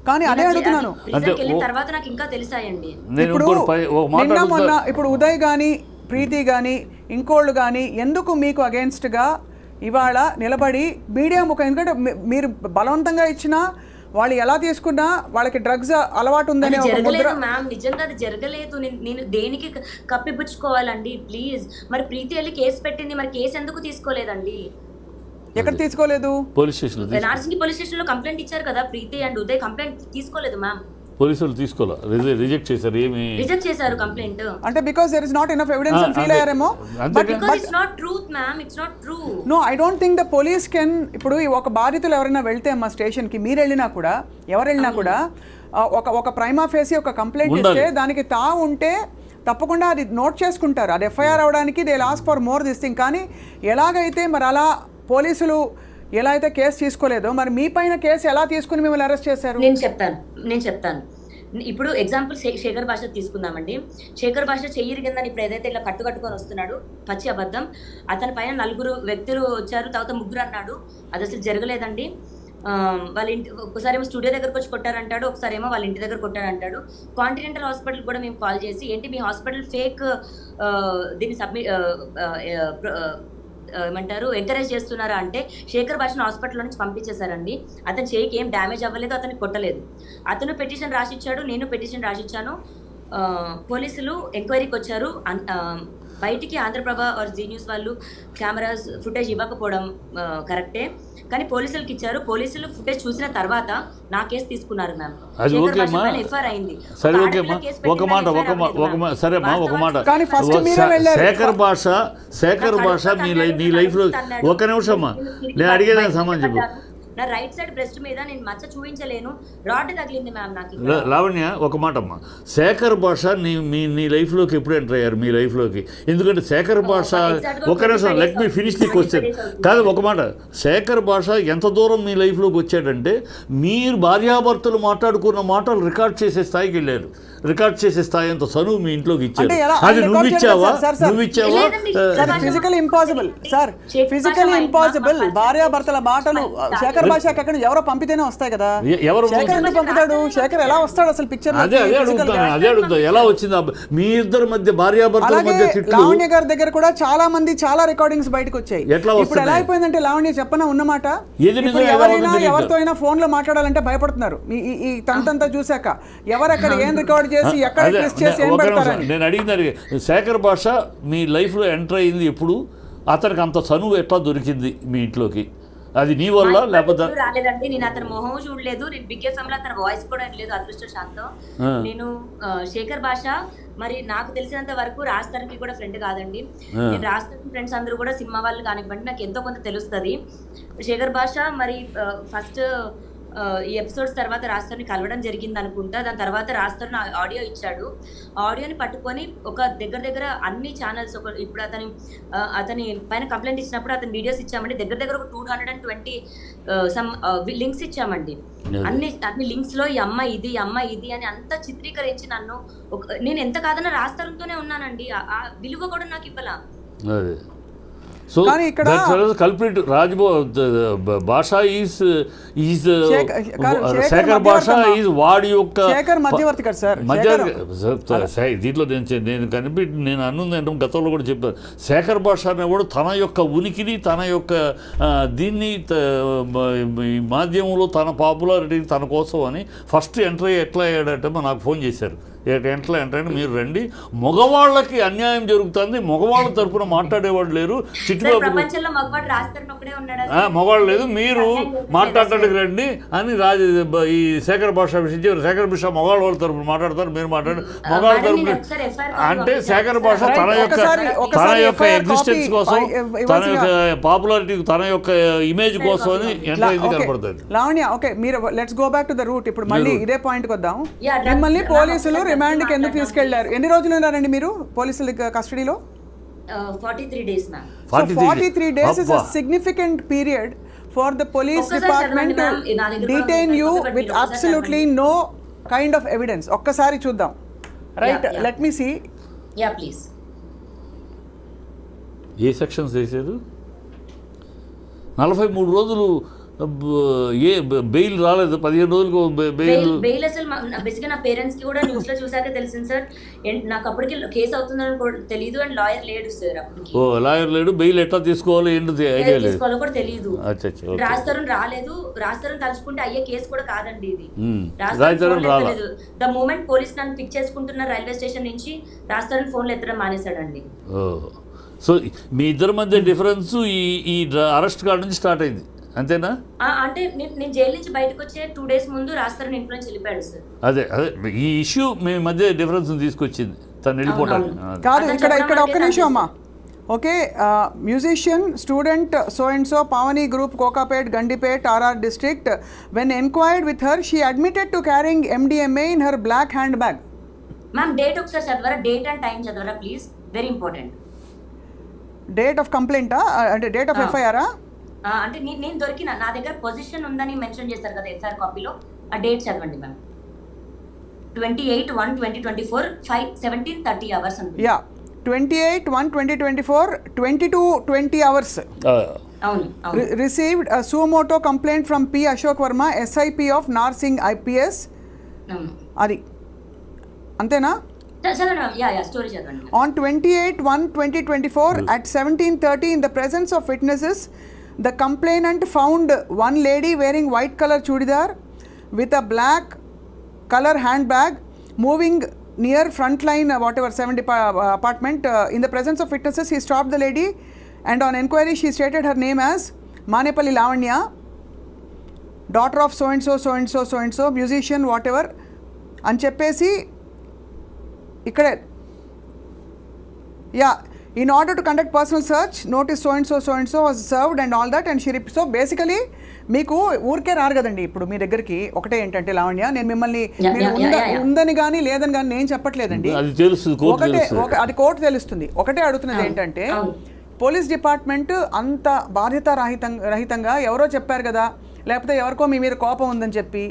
కానీ అదే అడుగుతున్నాను, తర్వాత నాకు ఇంకా తెలిసాయండి. ఇప్పుడు ఉదయ్ గాని, ప్రీతి గాని, ఇంకోళ్ళు గాని ఎందుకు మీకు అగేన్స్ట్ గా ఇవాళ నిలబడి మీడియా ముఖం, ఎందుకంటే మీరు బలవంతంగా ఇచ్చినా వాళ్ళు ఎలా తీసుకున్నా వాళ్ళకి డ్రగ్స్ అలవాటు ఉందనే ఒక ముద్ర. మ్యామ్ నిజంగా అది జరగలేదు. నేను దేనికి కప్పిపుచ్చుకోవాలండి ప్లీజ్. మరి ప్రీతి వెళ్ళి కేసు పెట్టింది, మరి కేసు ఎందుకు తీసుకోలేదండి? ఎక్కడ తీసుకోలేదు? Police station, Narsingi police station లో కంప్లైంట్ ఇచ్చారు కదా ప్రీతి అండ్ ఉదయ్, కంప్లైంట్ తీసుకోలేదు మ్యామ్. పోలీసులు తీసుకోవాలి, రిజెక్ట్ చేశారు. ఏమి రిజెక్ట్ చేశారు కంప్లైంట్ అంటే because there is not enough evidence అని ఫీల్ అయ్యారేమో. But it's not truth ma'am, it's not true. No, I don't think the police can. ఇప్పుడు ఒక బాధితులు ఎవరైనా వెళ్తే అమ్మా స్టేషన్కి, మీరు వెళ్ళినా కూడా ఎవరు వెళ్ళినా కూడా ఒక ప్రైమా ఫేసి ఒక కంప్లైంట్ ఇస్తే దానికి ఉంటే తప్పకుండా అది నోట్ చేసుకుంటారు. అది ఎఫ్ఐఆర్ అవడానికి they ask for more this thing. కానీ ఎలాగైతే మరి అలా పోలీసులు ఎలా అయితే కేసు తీసుకోలేదో, మరి మీ పైన కేసు ఎలా తీసుకుని మిమ్మల్ని అరెస్ట్ చేశారు? నేను చెప్తాను. ఇప్పుడు ఎగ్జాంపుల్ శేఖర్ భాష తీసుకుందామండి. శేఖర్ భాష చెయ్యిరిగిందని ఇప్పుడు ఏదైతే ఇట్లా కట్టుకొని వస్తున్నాడు, పచ్చి అబద్ధం. అతని పైన 4 వ్యక్తులు వచ్చారు, తర్వాత 3 అన్నాడు. అది అసలు జరగలేదండి. వాళ్ళ ఇంటి ఒకసారి ఏమో స్టూడియో దగ్గరకు వచ్చి కొట్టారంటాడు, ఒకసారి ఏమో వాళ్ళ ఇంటి దగ్గర కొట్టారంటాడు. కాంటినెంటల్ హాస్పిటల్ కూడా మేము కాల్ చేసి, ఏంటి మీ హాస్పిటల్ ఫేక్ దీన్ని ఏమంటారు ఎంకరేజ్ చేస్తున్నారా అంటే, శేఖర్ భాషను హాస్పిటల్ నుంచి పంపించేశారండి. అతని చేయికి ఏం డ్యామేజ్ అవ్వలేదు, అతన్ని కొట్టలేదు. అతను పిటిషన్ రాసిచ్చాడు, నేను పిటిషన్ రాసిచ్చాను. పోలీసులు ఎంక్వైరీకి వచ్చారు. బయటికి ఆంధ్రప్రభ ఆర్ జీ న్యూస్ వాళ్ళు కెమెరాస్ ఫుటేజ్ ఇవ్వకపోవడం కరెక్టే, కానీ పోలీసులకు ఇచ్చారు. పోలీసులు ఫుటేజ్ చూసిన తర్వాత నా కేసు తీసుకున్నారు మ్యామ్. అది ఓకేమ్మా, అయింది. సరే ఓకేమ్మా, ఒక మాట సరేమ్మా, ఒక మాట. శేఖర్ భాష నీ లైఫ్లో ఒక నిమిషం అమ్మా, నేను అడిగేదానికి సమాధానం చెప్పు. నా రైట్ సైడ్ బ్రెస్ట్ మీద నేను మచ్చ చూపించలేను, రాడ్ తగిలింది మ్యామ్ నాకు. లావణ్య ఒక మాట అమ్మా, శేఖర్ భాష నీ లైఫ్లోకి ఎప్పుడు ఎంటర్ అయ్యారు మీ లైఫ్లోకి? ఎందుకంటే శేఖర్ భాష, ఒక నిమిషం let me finish the question. కాదు, ఒక మాట, శేఖర్ భాష ఎంత దూరం మీ లైఫ్లోకి వచ్చాడంటే, మీరు భార్యాభర్తలు మాట్లాడుకున్న మాటలు రికార్డ్ చేసే స్థాయికి వెళ్ళారు. రికార్డ్ చేసే స్థాయి అంత చనువు మీ ఇంట్లోకి ఇచ్చారు. అది నువ్విచ్చావా? Physical impossible sir, physical impossible. భార్యాభర్తల మాటలు శేఖర్ భాషకి ఎక్కడ ఎవరో పంపితేనే వస్తాయి కదా. శేఖర్ పంపుతాడు, శేఖర్ ఎలా వస్తాడు అసలు పిక్చర్? అదే అడుగుతా, ఎలా వచ్చింది మీ ఇద్దరి మధ్య భార్యాభర్తల మధ్య తిట్లు? లావణ్య గారి దగ్గర కూడా చాలా రికార్డింగ్స్ బయటకు వచ్చాయి. ఇప్పుడు ఎలా అయిపోయిందంటే, లావణ్య చెప్పనా ఉన్నమాట, ఎవరైనా ఎవరితో అయినా ఫోన్ లో మాట్లాడాలంటే భయపడుతున్నారు. ఈ తంతంతా చూసాక ఎవరెక్కడ ఏం రికార్డ్ చేసి ఎక్కడ ట్విస్ట్ చేసి ఏం పెడతారని. నేను అడిగింది, శేఖర్ భాష మీ లైఫ్లో ఎంటర్ అయింది ఎప్పుడు? అతనికి అంత చనువు ఎట్లా దొరికింది మీ ఇంట్లోకి? అది నీ వల్ల లేకపోతే? రాలేదండి, నేను అతని మొహం చూడలేదు, నేను బిగ్ ఎఫ్ఎం లో అతని వాయిస్ కూడా లేదు, అదృష్టశాంతం. నేను శేఖర్ భాష మరి నాకు తెలిసినంత వరకు రాజ్ కూడా ఫ్రెండ్ కాదండి. నేను రాజ్ ఫ్రెండ్స్ అందరూ కూడా సినిమా వాళ్ళు కానివ్వండి, నాకు ఎంతో కొంత తెలుస్తుంది. శేఖర్ భాష మరి ఫస్ట్ ఈ ఎపిసోడ్స్ తర్వాత రాజ్ కలవడం జరిగింది అనుకుంటా. దాని తర్వాత రాజ్ ఆడియో ఇచ్చాడు. ఆడియోని పట్టుకొని ఒక దగ్గర అన్ని ఛానల్స్, ఇప్పుడు అతని పైన కంప్లైంట్ ఇచ్చినప్పుడు అతని వీడియోస్ ఇచ్చామండి. దగ్గర ఒక 220 సమ్ లింక్స్ ఇచ్చామండి. అన్ని లింక్స్ లో ఈ అమ్మ ఇది అని అంతా చిత్రీకరించి నన్ను, నేను ఎంత కాదన్నా రాజ్ తరుణ్తోనే ఉన్నానండి. ఆ విలువ కూడా నాకు ఇవ్వాల. So culprit Bhasha is Shekhar Bhasha is వాడి యొక్క శేఖర్ మధ్యవర్తి కదా సార్. దీంట్లో నేను అన్నుందంటే గతంలో కూడా చెప్పాను, శేఖర్ భాష అనేవాడు తన యొక్క ఉనికిని, తన యొక్క దీన్ని ఈ మాధ్యమంలో తన పాపులారిటీ తన కోసం అని ఫస్ట్ ఎంటర్ ఎట్లా అయ్యాడంటే నాకు ఫోన్ చేశారు. ఎట్లా అంటే మీరు రండి, మగవాళ్ళకి అన్యాయం జరుగుతుంది, మగవాళ్ళ తరఫున మాట్లాడేవాడు లేరు, మగవాళ్ళు లేదు, మీరు మాట్లాడటానికి రండి అని ఈ శేఖర్ భాష విషయం శేఖర్ భాష మగవాళ్ళ తరఫున మాట్లాడతారు, మీరు మాట్లాడండి మగవాళ్ళ తరఫున. అంటే శేఖర్ భాష తన యొక్క ఎగ్జిస్టెన్స్ కోసం, తన యొక్క పాపులారిటీ, తన యొక్క ఇమేజ్ కోసం అని ఎంటర్ అయింది కనపడుతుంది. లావణ్య, ఓకే, మీరు let's go back to the route. ఇప్పుడు మళ్ళీ ఇదే పాయింట్కి వద్దాం. మిమ్మల్ని పోలీసులు రిమాండ్కి ఎందుకు తీసుకెళ్లారు? ఎన్ని రోజులు ఉన్నారండి మీరు పోలీసుల కస్టడీలో? 43 days ma'am. 43 days is a significant period for the police department to detain you with absolutely no kind of evidence. ఒక్కసారి చూద్దాం, right? Let me see. Yeah please. ఏ సెక్షన్స్ వేసారు? 43 రోజులు ఏ బెయిల్ రాలేదు 15 రోజులకు బెయిల్ అసలు బేసిక్గా నా పేరెంట్స్ కి కూడా న్యూస్ లో చూసాక తెలిసింది సార్. నాకు అప్పటికి కేసు అవుతుందని కూడా తెలియదు అండ్ లాయర్ లేడు సార్ అప్పటికి. లాయర్ లేడు, బెయిల్ ఎట్లా తీసుకోవాలో ఏంటి ఐడియా లేదు, తీసుకోవాలో కూడా తెలియదు. రాజ్ రాలేదు, రాజ్ తలుచుకుంటే అయ్యే కేసు కూడా కాదండి ఇది. రాజ్ రాలేదు. ద మూమెంట్ పోలీస్ నన్ను పిక్ చేసుకుంటున్న రైల్వే స్టేషన్ నుంచి రాజ్ ఫోన్లు ఎత్తడం మానేశాడండి. సో మీ ఇద్దరి మధ్య డిఫరెన్స్ ఈ అరెస్ట్ కార్డు నుంచి స్టార్ట్ అయింది అంతేనా? అంటే నేను జైలు నుంచి బయటకు వచ్చే 2 days ముందు రాస్తారని ఇంట్లో నుంచి వెళ్ళిపోయాడు సార్. అదే ఈ ఇష్యూ మీ మధ్య డిఫరెన్స్ తీసుకొచ్చింది తను వెళ్ళిపోవడానికి. కాదు ఇక్కడ ఒక్క నిమిషం అమ్మా. Okay, musician student so and so Pavani group Kokapet Gandipet RR district. When enquired with her, she admitted to carrying MDMA in her black handbag. Ma'am date ఒకసారి చదవరా, డేట్ అండ్ టైం చదవరా please, very important. Date of కంప్లైంటా అంటే డేట్ ఆఫ్ FIR? అంటే నేను దొరికిన నా దగ్గర పొజిషన్ ఉందని మెన్షన్ చేస్తారు కదా FIR కాపీలో, ఆ డేట్ చదవండి మ్యామ్. 28/1/2024 17:30 hours అనుకుంటా. Yeah 28/1/2024 22:20 hours. అవును. Received a suo motu complaint from P. Ashok Verma, SIP of Narsing IPS. అవును. అది అంతేనా? On 28/1/2024 at 17:30 in the presence of witnesses, the complainant found one lady wearing white color chudidar with a black color handbag moving near frontline 70 apartment. In the presence of witnesses, he stopped the lady and on enquiry she stated her name as Manepalli Lavanya, daughter of so and so so and so so and so, musician whatever అని చెప్పేసి ఇక్కడే in order to conduct personal search notice so and so was served and all that and she so basically మీకు ఊరికే రారు కదండి ఇప్పుడు మీ దగ్గరికి. ఒకటే ఏంటంటే లావణ్య, నేను మిమ్మల్ని ఉందని కానీ లేదని కానీ నేను చెప్పట్లేదండి, ఒకటే అది కోర్టు తెలుస్తుంది. ఒకటే అడుగుతున్నది ఏంటంటే పోలీస్ డిపార్ట్మెంట్ అంత బాధ్యత రహితంగా ఎవరో చెప్పారు కదా, లేకపోతే ఎవరికో మీ మీద కోపం ఉందని చెప్పి,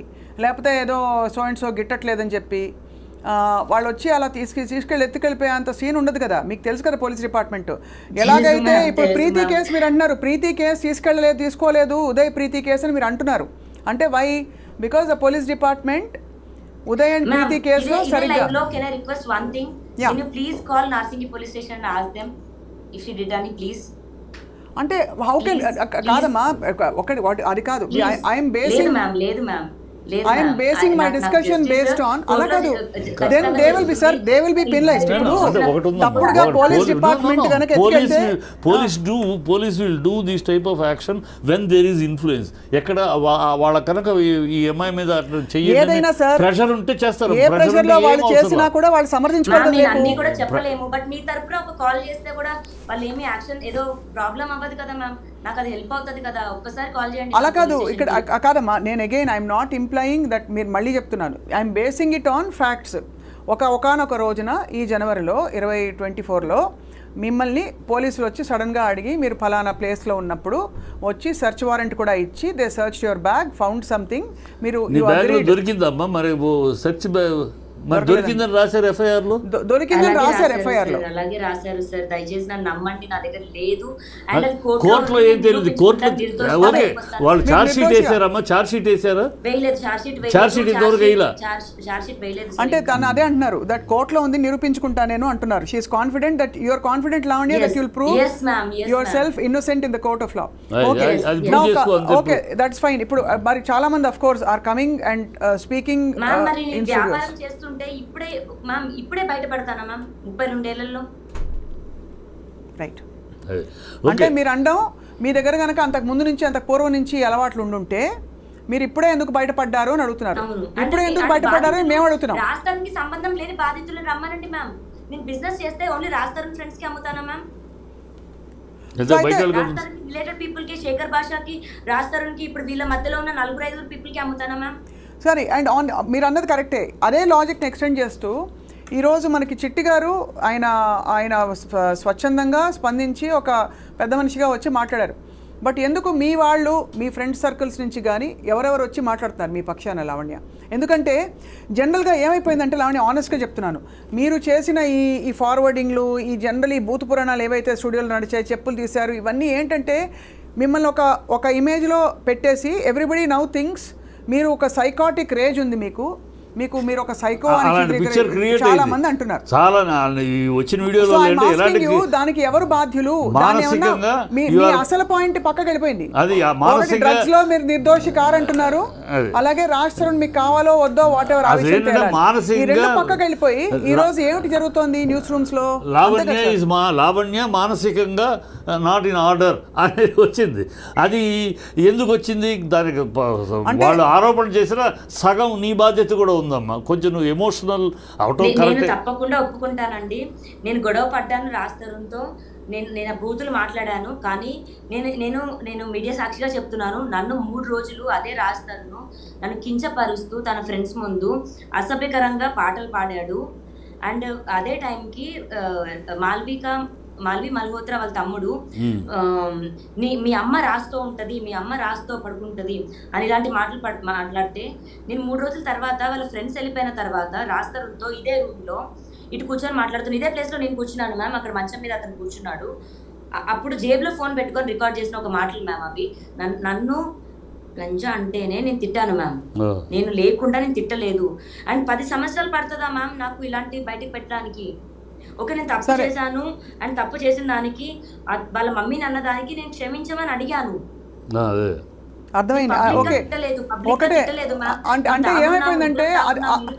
లేకపోతే ఏదో సో అండ్ సో గిట్టట్లేదని చెప్పి వాళ్ళు వచ్చి అలా తీసుకెళ్ళి ఎత్తుకెళ్ళిపోయే అంత సీన్ ఉండదు కదా. మీకు తెలుసు కదా పోలీస్ డిపార్ట్మెంట్ ఎలాగైతే. ఇప్పుడు ప్రీతి కేసు మీరు అంటున్నారు, ప్రీతి కేసు తీసుకోలేదు ఉదయ్ ప్రీతి కేసు అని మీరు అంటున్నారు. అంటే why? Because the police department Uday and Preethi కేసులో సరిగ్గా. Can I request one thing? Can you please call Narsingi police station and ask them if she did any, please? అంటే హౌ కెన్ కాదమ్మా, ఒకటి అది కాదు. I'm basing I am basing my discussion based on అలా కాదు. Then they will be penalized. తప్పుడుగా పోలీస్ డిపార్ట్మెంట్ కనుక ఎత్తుకెళ్తే police will do this type of action when there is influence. ఎక్కడ వాళ్ళ కనుక ఈ అమ్మాయి మీద ఏదైనా సార్ ప్రెషర్ ఉంటే చేస్తారు. ఏ ప్రెషర్ లో వాళ్ళు చేసినా కూడా వాళ్ళు సమర్థించుకోవడం అన్ని కూడా చెప్పలేము. బట్ మీ తరపున ఒక కాల్ చేస్తే కూడా వాళ్ళు ఏమి యాక్షన్ ఏదో ప్రాబ్లం అవ్వదు కదా మ్యామ్, నాకు అది హెల్ప్ అవుతుంది కదా, ఒక్కసారి కాల్ చేయండి. అలా కాదు, ఇక్కడ కాదమ్మా, నేను again I'm not employing that, మీరు మళ్ళీ చెప్తున్నాను, I'm basing it on facts. ఒకానొక రోజున ఈ జనవరిలో 2024లో మిమ్మల్ని పోలీసులు వచ్చి సడన్గా అడిగి మీరు ఫలానా ప్లేస్లో ఉన్నప్పుడు వచ్చి సెర్చ్ వారెంట్ కూడా ఇచ్చి they search your bag, found something. మీరు దొరికిందమ్మా మరి సెర్చ్ మరి దొరికిందని రాశారు FIR లో? దొరికిందని రాశారు FIR లో, అలాగే రాశారు సార్. దయచేసి నన్ను నమ్మండి, నా దగ్గర లేదు. కోర్టులో ఏం తెలియదు. కోర్టులో ఓకే వాళ్ళు ఛార్జ్ షీట్ వేసారమ్మా, ఛార్జ్ షీట్ వేసారా? ఛార్జ్ షీట్ ఇంతవరకు వేయలా. అంటే తను అదే అంటున్నారు, దట్ కోర్టులో ఉంది నిరూపించుకుంటా నేను అంటున్నారు. She is confident that you are confident Lavanya that you will prove yourself innocent in the court of law. Okay that's fine. ఇప్పుడు మరి చాలా మంది of course are coming and speaking in studios. ఇప్పుడే బయటపడతానా మ్యామ్ 32 ఏళ్లలో? రైట్. అంటే మీరు అండం మీ దగ్గర కనుక అంతకు ముందు నుంచి అంతకు పూర్వం నుంచి అలవాట్లు ఉండుంటే మీరు ఇప్పుడే ఎందుకు బయటపడ్డారు అని అడుగుతున్నారు. ఇప్పుడే ఎందుకు బయటపడ్డారు మేము అడుగుతున్నాం. రాజధానికి సంబంధం లేని బాధితులను రమ్మనండి మ్యామ్. నేను బిజినెస్ చేస్తే ఓన్లీ రాజధాని ఫ్రెండ్స్ కి అమ్ముతానా మ్యామ్? రిలేటెడ్ పీపుల్ కి, శేఖర్ భాషకి, రాజధాని కి, ఇప్పుడు వీళ్ళ మధ్యలో ఉన్న 4-5 పీపుల్ కి అమ్ముతానా మ్యామ్? సరే, అండ్ మీరు అన్నది కరెక్టే. అదే లాజిక్ని ఎక్స్టెండ్ చేస్తూ ఈరోజు మనకి చిట్టి గారు ఆయన స్వచ్ఛందంగా స్పందించి ఒక పెద్ద మనిషిగా వచ్చి మాట్లాడారు. బట్ ఎందుకు మీ వాళ్ళు మీ ఫ్రెండ్స్ సర్కిల్స్ నుంచి కానీ ఎవరెవరు వచ్చి మాట్లాడుతున్నారు మీ పక్షాన లావణ్య? ఎందుకంటే జనరల్గా ఏమైపోయిందంటే లావణ్య, ఆనెస్ట్గా చెప్తున్నాను, మీరు చేసిన ఈ ఫార్వర్డింగ్లు, ఈ జనరల్ ఈ బూత్ పురాణాలు ఏవైతే స్టూడియోలో నడిచాయి, చెప్పులు తీశారు, ఇవన్నీ ఏంటంటే మిమ్మల్ని ఒక ఇమేజ్లో పెట్టేసి ఎవ్రీబడి నౌ థింగ్స్ మీరు ఒక సైకాటిక్ రేజ్ ఉంది మీరు ఒక సైకో అని చాలా మంది అంటున్నారు. చాలా వచ్చిన వీడియోలో దానికి ఎవరు బాధ్యులు? మీ అసలు పాయింట్ పక్కకి వెళ్ళిపోయింది. డ్రగ్స్ లో మీరు నిర్దోషి కారంటున్నారు, అలాగే రాజ్ తరుణ్ మీకు కావాలో వద్దో వాట్ ఎవర్ పక్కకి వెళ్ళిపోయి ఈ రోజు ఏమిటి జరుగుతోంది న్యూస్ రూమ్స్ లో? లావణ్య మానసికంగా నాట్ ఇన్ ఆర్డర్ అనేది వచ్చింది. అది ఎందుకు వచ్చింది? దానికి వాళ్ళు ఆరోపణ చేసిన సగం నీ బాధ్యత కూడా ఉందమ్మా. కొంచెం నువ్వు ఎమోషనల్ అవటం కరెక్ట్. తప్పకుండా ఒప్పుకుంటానండి. నేను గొడవ పడ్డాను రాజ్ తరుణ్తో, నేను బూతులు మాట్లాడాను. కానీ నేను మీడియా సాక్షిగా చెప్తున్నాను, నన్ను 3 రోజులు అదే రాజ్ తరుణ్ నన్ను కించపరుస్తూ తన ఫ్రెండ్స్ ముందు అసభ్యకరంగా పాటలు పాడాడు. అండ్ అదే టైంకి మాల్వి మల్హోత్రా వాళ్ళ తమ్ముడు మీ అమ్మ రాస్తో ఉంటది, మీ అమ్మ రాస్తో పడుకుంటది అని ఇలాంటి మాటలు మాట్లాడితే నేను 3 రోజుల తర్వాత వాళ్ళ ఫ్రెండ్స్ వెళ్ళిపోయిన తర్వాత రాజ్ తరుణ్తో ఇదే రూమ్ లో ఇటు కూర్చొని మాట్లాడుతున్నాను. ఇదే ప్లేస్ లో నేను కూర్చున్నాను మ్యామ్, అక్కడ మంచం మీద అతను కూర్చున్నాడు. అప్పుడు జేబులో ఫోన్ పెట్టుకొని రికార్డ్ చేసిన ఒక మాటలు మ్యామ్ అవి. నన్ను లంజా అంటేనే నేను తిట్టాను మ్యామ్, నేను లేకుండా నేను తిట్టలేదు. అండ్ 10 సంవత్సరాలు పడుతుందా మ్యామ్ నాకు ఇలాంటి బయటకు పెట్టడానికి? ఓకే, నేను తప్పు చేశాను అండ్ తప్పు చేసిన దానికి వాళ్ళ మమ్మీని అన్న దానికి నేను క్షమించమని అడిగాను. అర్థమైంది. ఒకటే అంటే ఏమైపోయిందంటే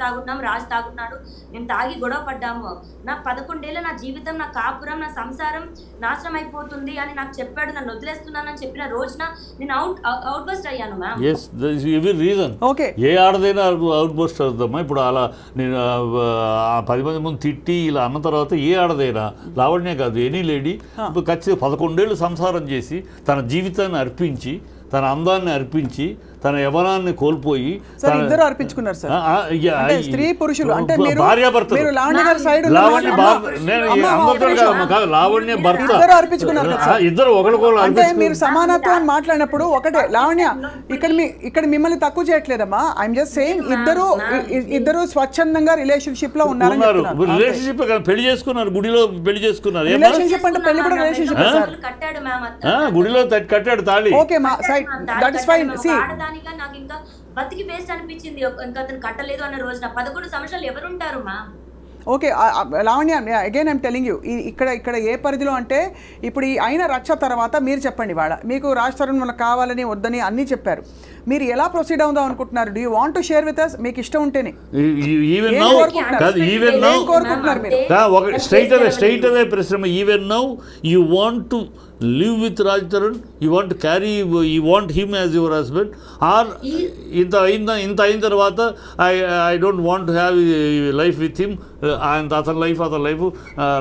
తాగుతున్నాం, రాజు తాగుతున్నాడు, మేము తాగి గొడవ పడ్డాము. నా 11 ఏళ్ళ నా జీవితం, నా కాపురం, నా సంసారం నాశనం అయిపోతుంది అని నాకు చెప్పాడు. నన్ను వదిలేస్తున్నానని చెప్పిన రోజున నేను అవుట్ బస్ట్ అయ్యాను మ్యామ్. ఏ ఆడదైనా అవుట్ బస్ట్ అవుతామా? ఇప్పుడు అలా నేను 10 మంది ముందు తిట్టి ఇలా అన్న తర్వాత ఏ ఆడదైనా, లావణ్య కాదు ఎనీ లేడీ ఖచ్చితంగా 11 ఏళ్ళు సంసారం చేసి తన జీవితాన్ని అర్పించి, తన అందాన్ని అర్పించి, తన యవనాన్ని కోల్పోయి ఇద్దరు అర్పించుకున్నారు సార్. స్త్రీ పురుషులు అంటే లావణ్య భర్త ఇద్దరు ఒకరికొకరు అంటే మీరు సమానత్వం అని మాట్లాడినప్పుడు ఒకటే. లావణ్య ఇక్కడ మిమ్మల్ని తక్కువ చేయట్లేదమ్మా. ఐఎమ్ జస్ట్ సేయింగ్ ఇద్దరు స్వచ్ఛందంగా రిలేషన్షిప్ లో ఉన్నారు. రిలేషన్షిప్ పెళ్లి చేసుకున్నారు, గుడిలో పెళ్లి చేసుకున్నారు. రిలేషన్షిప్ అంటే పెళ్లి కూడా రిలేషన్షిప్ గుడిలో కట్టాడు తాళి. Okay that is fine. See నాకు ఇంకా బతికి వేస్ట్ అనిపించింది. ఇంకా అతను కట్టలేదు అన్న రోజున 11 సంవత్సరాలు ఎవరుంటారు మా? Okay Lavanya, again I'm telling you, ఇక్కడ ఏ పరిధిలో అంటే ఇప్పుడు ఈ అయిన రచ్చ తర్వాత మీరు చెప్పండి, వాళ్ళ మీకు రాజ్ తరుణ్ మనకు కావాలని వద్దని అన్నీ చెప్పారు, మీరు ఎలా ప్రొసీడ్ అవుదాం అనుకుంటున్నారు? Do you want to share with us? మీకు ఇష్టం ఉంటేనే కోరుకుంటున్నారు మీరు? స్ట్రైట్ అవే ప్రశ్న. Even now you want to live with Raj Tarun, you want to carry, you want him as your husband, or inta ayin tarvata I don't want to have a life with him, and other life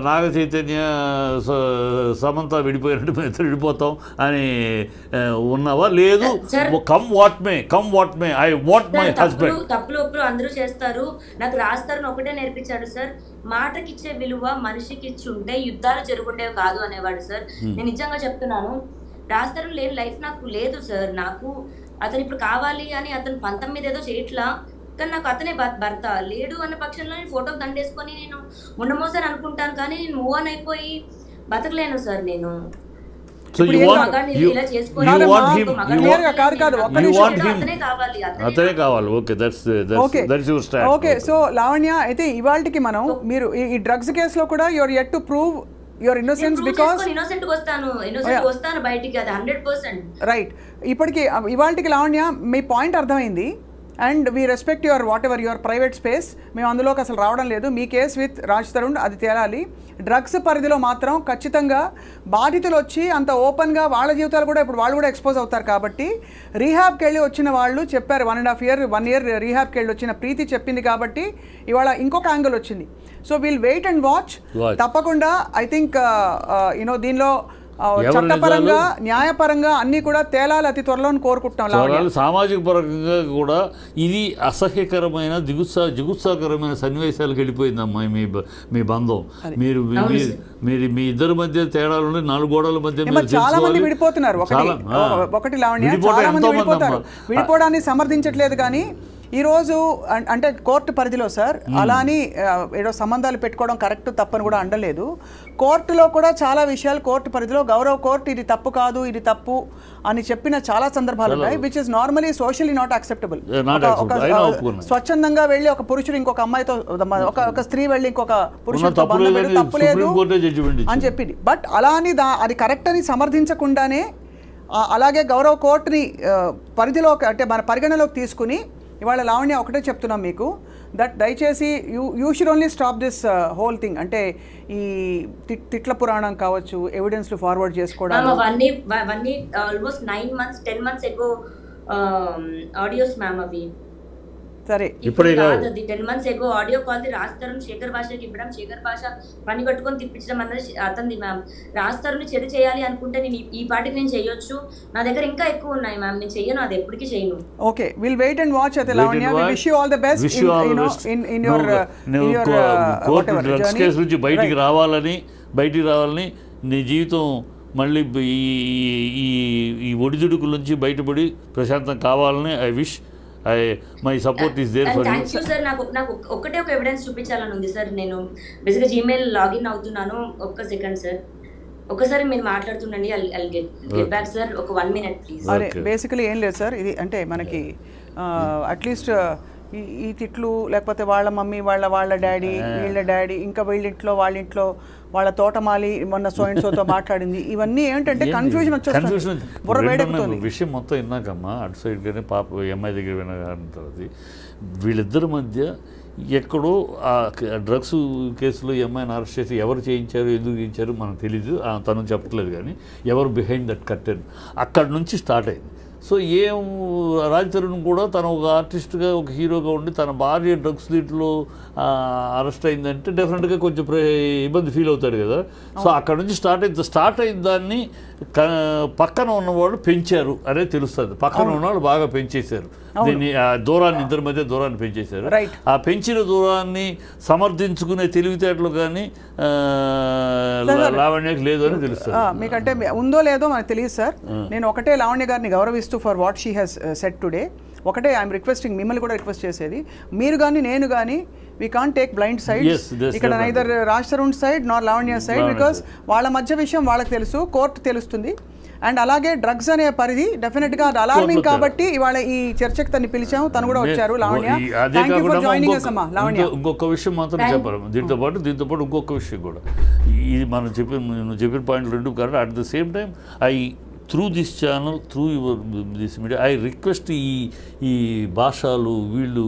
Naga Chaitanya Samantha vidipoyinattu vidipotham ani unnava ledu. Come what may, I want my husband. తప్పులు ఒప్పులు అందరూ చేస్తారు. నాకు రాజ్ తరుణ్ ఒకటే నేర్పించాడు సార్, మాటకిచ్చే విలువ మనిషికి ఇచ్చి ఉంటే యుద్ధాలు జరుగుండేవి కాదు అనేవాడు సార్. నేను నిజంగా చెప్తున్నాను, రాజ్ తరుణ్ లేని లైఫ్ నాకు లేదు సార్. నాకు అతను ఇప్పుడు కావాలి అని అతను 19 ఏదో చేయట్లా, కానీ నాకు అతనే భర్త. లేడు అన్న పక్షంలో నేను ఫోటోకి దండేసుకొని నేను ఉండమోసారి అనుకుంటాను, కానీ నేను మూవ్ ఆన్ అయిపోయి బతకలేను సార్ నేను. So you want అతనే కావాలి. Okay, that's your stand. Okay, so Lavanya, అయితే ఇవాల్టికి మనం మీరు ఈ డ్రగ్స్ కేసులో కూడా your yet to prove your innocence, because innocent వస్తాను బయటికి, అది 100%. రైట్. ఇప్పటికి ఇవాల్టికి లావణ్య మీ పాయింట్ అర్థమైంది, and we respect your what ever your private space. మేము అందులోకి అసలు రావడం లేదు. మీ కేస్ విత్ రాజ్ తరుణ్ అది తేలాలి. డ్రగ్స్ పరిధిలో మాత్రం ఖచ్చితంగా బాధితులు వచ్చి అంత ఓపెన్గా వాళ్ళ జీవితాలు కూడా ఇప్పుడు వాళ్ళు కూడా ఎక్స్పోజ్ అవుతారు. కాబట్టి రీహాబ్కి వెళ్ళి వచ్చిన వాళ్ళు చెప్పారు, 1.5 year రీహాబ్కి వెళ్ళి వచ్చిన ప్రీతి చెప్పింది కాబట్టి ఇవాళ ఇంకొక యాంగిల్ వచ్చింది. So we'll wait and watch. తప్పకుండా ఐ థింక్ దీనిలో చట్టపరంగా న్యాయపరంగా అన్ని కూడా తేలాలి అతి త్వరలో కోరుకుంటున్నాం. సామాజిక పరంగా కూడా ఇది అసహ్యకరమైన జిగుత్సాకరమైన సన్నివేశాలకు వెళ్ళిపోయిందమ్మా మీ బంధం. మీరు మీ ఇద్దరి మధ్య తేడాలు 4 గోడల మధ్య చాలా మంది విడిపోతున్నారు. ఒకటి లావణ్య, చాలా మంది విడిపోతారు. విడిపోవడాన్ని సమర్థించట్లేదు, కానీ ఈరోజు అంటే కోర్టు పరిధిలో సార్ అలాని ఏదో సంబంధాలు పెట్టుకోవడం కరెక్ట్ తప్పని కూడా అండలేదు. కోర్టులో కూడా చాలా విషయాలు కోర్టు పరిధిలో గౌరవ కోర్టు ఇది తప్పు కాదు ఇది తప్పు అని చెప్పిన చాలా సందర్భాలు ఉన్నాయి, which is normally socially not acceptable. స్వచ్ఛందంగా వెళ్ళి ఒక పురుషుడు ఇంకొక అమ్మాయితో, ఒక స్త్రీ వెళ్ళి ఇంకొక పురుషుడితో బంధం పెట్టి తప్పు లేదు అని చెప్పింది. బట్ అలా అని అది కరెక్ట్ అని సమర్థించకుండానే అలాగే గౌరవ కోర్టుని పరిధిలో అంటే మన పరిగణలోకి తీసుకుని ఇవాళ లావణ్య ఒకటే చెప్తున్నాం మీకు, దట్ దయచేసి you should only stop this whole thing. అంటే ఈ తిట్ల పురాణం కావచ్చు, ఎవిడెన్స్లు ఫార్వర్డ్ చేసుకోవడం, ఆల్మోస్ట్ 9 months 10 months ఎగో ఆడియోస్ మ్యామ్ అవి. సరే ఇప్పుడే కాదు, 10 months ఎగో ఆడియో కాల్ రాస్తారు శేఖర్ భాషకి ఇవ్వడం, శేఖర్ భాష పని కట్టుకొని తిప్పించడం అన్నది అతనిది మ్యామ్. రాస్తారుని చెడు చేయాలి అనుకుంటే నేను ఈ పాటికి నేను చేయొచ్చు, నా దగ్గర ఇంకా ఎక్కువ ఉన్నాయి మ్యామ్, నేను చెయ్యను, అది ఎప్పటికీ చేయను. Okay, will wait and watch. అయితే Lavanya, we wish you all the best in your court drugs case నుంచి బయటికి రావాలని నీ జీవితం మళ్ళీ ఈ ఒడిదుడుకుల నుంచి బయటపడి ప్రశాంతం కావాలని I wish. My support is there for thank you sir. నాకు ఒకటే ఒక ఎవిడెన్స్ చూపించాలని ఉంది సార్. నేను బేసిక్గా జీమెయిల్ లాగిన్ అవుతున్నాను. ఒక్క సెకండ్ సార్, ఒకసారి మీరు మాట్లాడుతుండండి. I'll get back sir. ఒక 1 minute ప్లీజ్. అరే బేసికలీ ఏం లేదు సార్, ఇది అంటే మనకి అట్లీస్ట్ ఈ తిట్లు లేకపోతే వాళ్ళ మమ్మీ వాళ్ళ డాడీ వీళ్ళ డాడీ ఇంకా వీళ్ళింట్లో వాళ్ళింట్లో వాళ్ళ తోటమాలి మొన్న సోతో మాట్లాడింది, ఇవన్నీ ఏంటంటే కన్ఫ్యూజన్ వచ్చేస్తుంది, బుర్ర వేడెక్కుతుంది. విషయం మొత్తం విన్నాకమ్మా అటు సైడ్ కానీ పాప అమ్మాయి దగ్గర విన తర్వాత వీళ్ళిద్దరి మధ్య ఎక్కడో ఆ డ్రగ్స్ కేసులో అమ్మాయిని అరెస్ట్ చేసి ఎవరు చేయించారు ఎందుకు చేయించారు మనకు తెలీదు, తను చెప్పట్లేదు. కానీ ఎవరు బిహైండ్ దట్ కర్టెన్ అక్కడి నుంచి స్టార్ట్ అయింది. సో రాజ్ తరుణ్ కూడా తను ఒక ఆర్టిస్ట్గా ఒక హీరోగా ఉండి తన భార్య డ్రగ్స్ దీంట్లో అరెస్ట్ అయిందంటే డెఫినెట్గా కొంచెం ఇబ్బంది ఫీల్ అవుతాడు కదా. సో అక్కడ నుంచి స్టార్ట్ అయిన దాన్ని పక్కన ఉన్నవాళ్ళు పెంచారు అనేది తెలుస్తుంది. పక్కన ఉన్నవాళ్ళు బాగా పెంచేశారు దీన్ని, దూరాన్ని ఇద్దరి మధ్య దూరాన్ని పెంచేశారు. ఆ పెంచిన దూరాన్ని సమర్థించుకునే తెలివితేటలు కానీ లావణ్యకి లేదు అని తెలుస్తుంది. మీకంటే ఉందో లేదో మనకు తెలియదు సార్. నేను ఒకటే లావణ్య గారిని గౌరవిస్తూ for what she has said today ఒకటే ఐఎమ్ రిక్వెస్టింగ్, మిమ్మల్ని కూడా రిక్వెస్ట్ చేసేది, మీరు కానీ నేను కానీ we can't take blind sides. ఇక్కడ neither Raj Tarun side Nar Lavanya side, because వాళ్ళ మధ్య విషయం వాళ్ళకి తెలుసు, కోర్టు తెలుస్తుంది. అండ్ అలాగే డ్రగ్స్ అనే పరిధి డెఫినెట్గా అది అలార్మింగ్ కాబట్టి ఇవాళ ఈ చర్చకు తను పిలిచాము, తను కూడా వచ్చారు. Lavanya, thank you for joining us అమ్మా. లావణ్య, ఇంకొక విషయం మాత్రం చెప్పారు దీంతో పాటు ఇంకొక విషయం కూడా, ఇది మనం చెప్పిన పాయింట్ రెండు కాబట్టి at the same time through this channel, through this media, I request ఈ భాషలు వీళ్ళు,